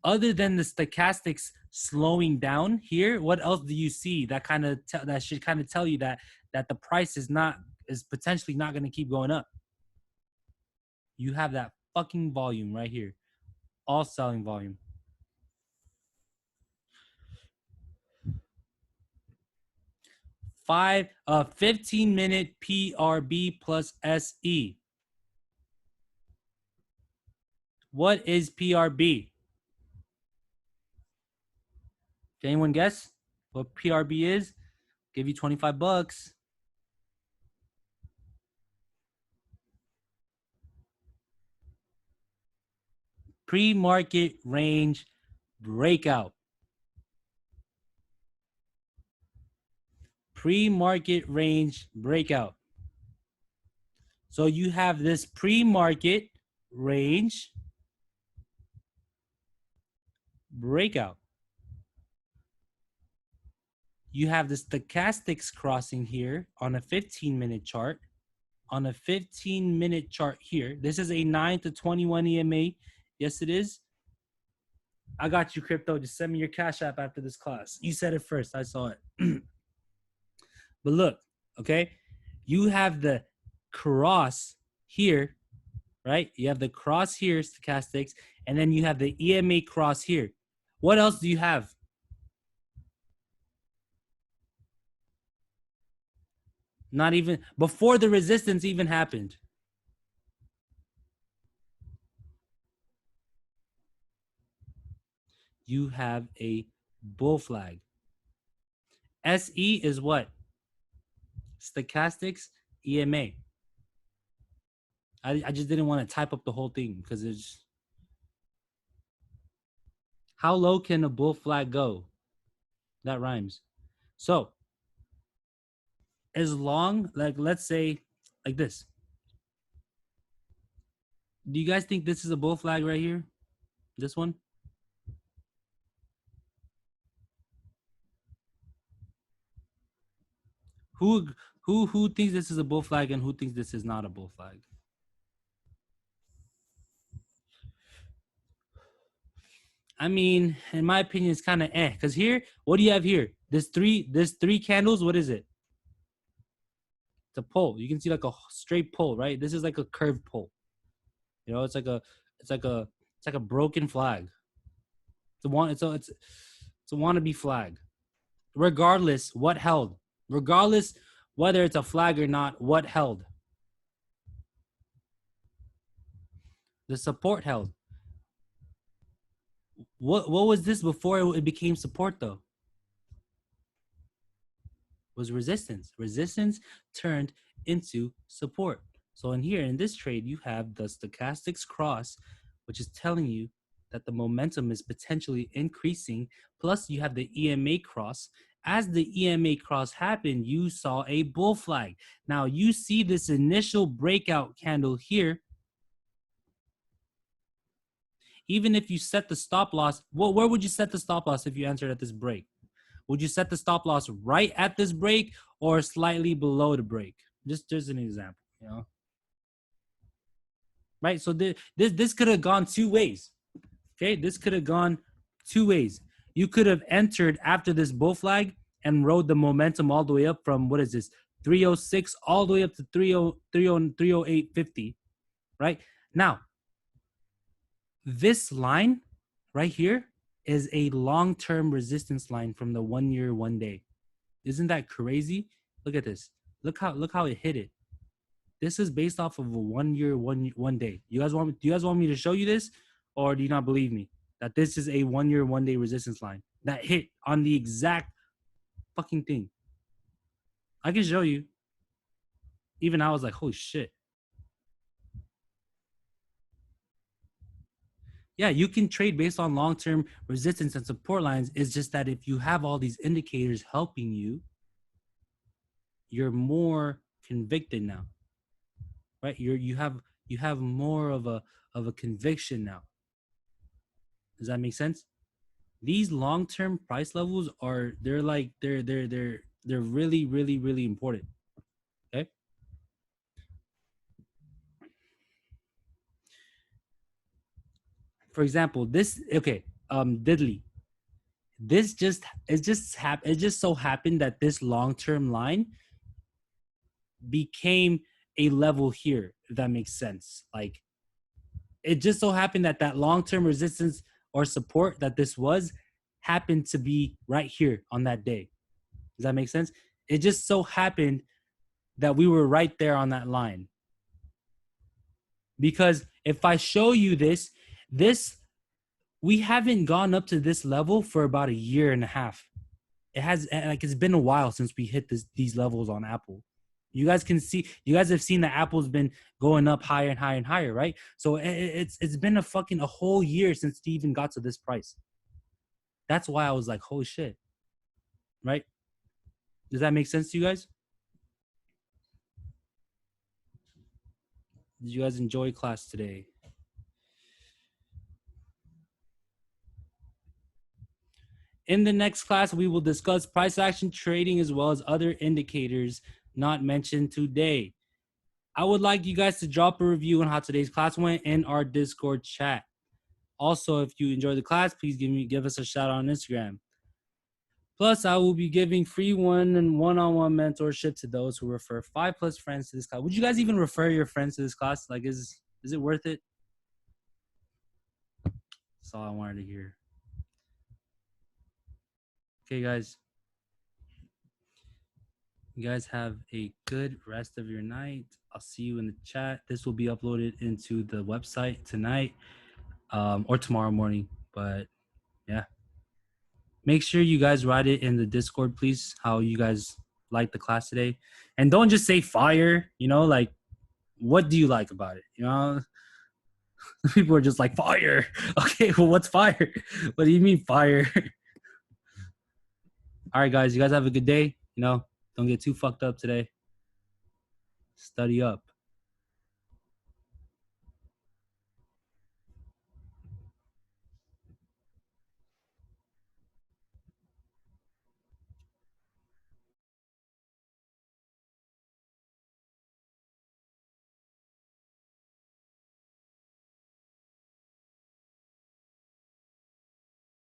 other than the stochastics slowing down here, what else do you see that that should kind of tell you that the price is potentially not going to keep going up? You have that fucking volume right here, all selling volume. 15-minute PRB plus SE. What is PRB? Can anyone guess what PRB is? Give you 25 bucks. Pre-market range breakout. Pre-market range breakout. So you have this pre-market range breakout. You have the stochastics crossing here on a 15-minute chart. On a 15-minute chart here. This is a 9 to 21 EMA. Yes, it is. I got you, crypto. Just send me your Cash App after this class. You said it first. I saw it. But look, okay? You have the cross here, right? You have the cross here, stochastics, and then you have the EMA cross here. What else do you have? Not even before the resistance even happened. You have a bull flag. SE is what? Stochastics, EMA. I just didn't want to type up the whole thing because it's... How low can a bull flag go? That rhymes. So, as long, like, let's say, like this. Do you guys think this is a bull flag right here? This one? Who thinks this is a bull flag and who thinks this is not a bull flag? I mean, in my opinion, it's kind of because here, what do you have here? This three candles, what is it? It's a pole. You can see like a straight pole, right? This is like a curved pole. You know, it's like a broken flag. It's a wannabe flag. Regardless, what held? Regardless whether it's a flag or not, what held? The support held. What was this before it became support though? Was resistance. Resistance turned into support. So in here, in this trade, you have the stochastics cross, which is telling you that the momentum is potentially increasing. Plus you have the EMA cross. As the EMA cross happened, you saw a bull flag. Now you see this initial breakout candle here. even if you set the stop loss, well, where would you set the stop loss if you entered at this break? Would you set the stop loss right at this break or slightly below the break? Just an example, you know? Right? So this could have gone two ways. Okay, this could have gone two ways. You could have entered after this bull flag and rode the momentum all the way up from, what is this, 306 all the way up to 308.50, right? Now, this line right here is a long-term resistance line from the 1 year, 1 day. Isn't that crazy? Look at this. Look how it hit it. This is based off of a 1 year, 1 day. Do you guys want me to show you this, or do you not believe me that this is a 1 year, 1 day resistance line that hit on the exact fucking thing? I can show you. Even I was like, holy shit. Yeah, you can trade based on long-term resistance and support lines. It's just that if you have all these indicators helping you, you're more convicted now, right? You have more of a conviction now. Does that make sense? These long-term price levels they're really, really, really important. Okay. For example, Diddley. It just so happened that this long-term line became a level here, if that makes sense. Like, it just so happened that that long-term resistance or support that this was happened to be right here on that day. Does that make sense? It just so happened that we were right there on that line. Because if I show you this, we haven't gone up to this level for about a year and a half. It's been a while since we hit these levels on Apple. You guys have seen that Apple's been going up higher and higher and higher, right? So it's been a whole year since it even got to this price. That's why I was like, holy shit, right? Does that make sense to you guys? Did you guys enjoy class today? In the next class, we will discuss price action trading as well as other indicators not mentioned today. I would like you guys to drop a review on how today's class went in our Discord chat. Also, if you enjoyed the class, please give us a shout out on Instagram. Plus, I will be giving free one-on-one mentorship to those who refer 5+ friends to this class. Would you guys even refer your friends to this class? Like, is it worth it? That's all I wanted to hear. Okay, guys. You guys have a good rest of your night. I'll see you in the chat. This will be uploaded into the website tonight or tomorrow morning. But yeah, make sure you guys write it in the Discord, please, how you guys like the class today. And don't just say fire, like, what do you like about it? People are just like, fire. Okay, well, what's fire? What do you mean fire? All right, guys, you guys have a good day. Don't get too fucked up today. Study up.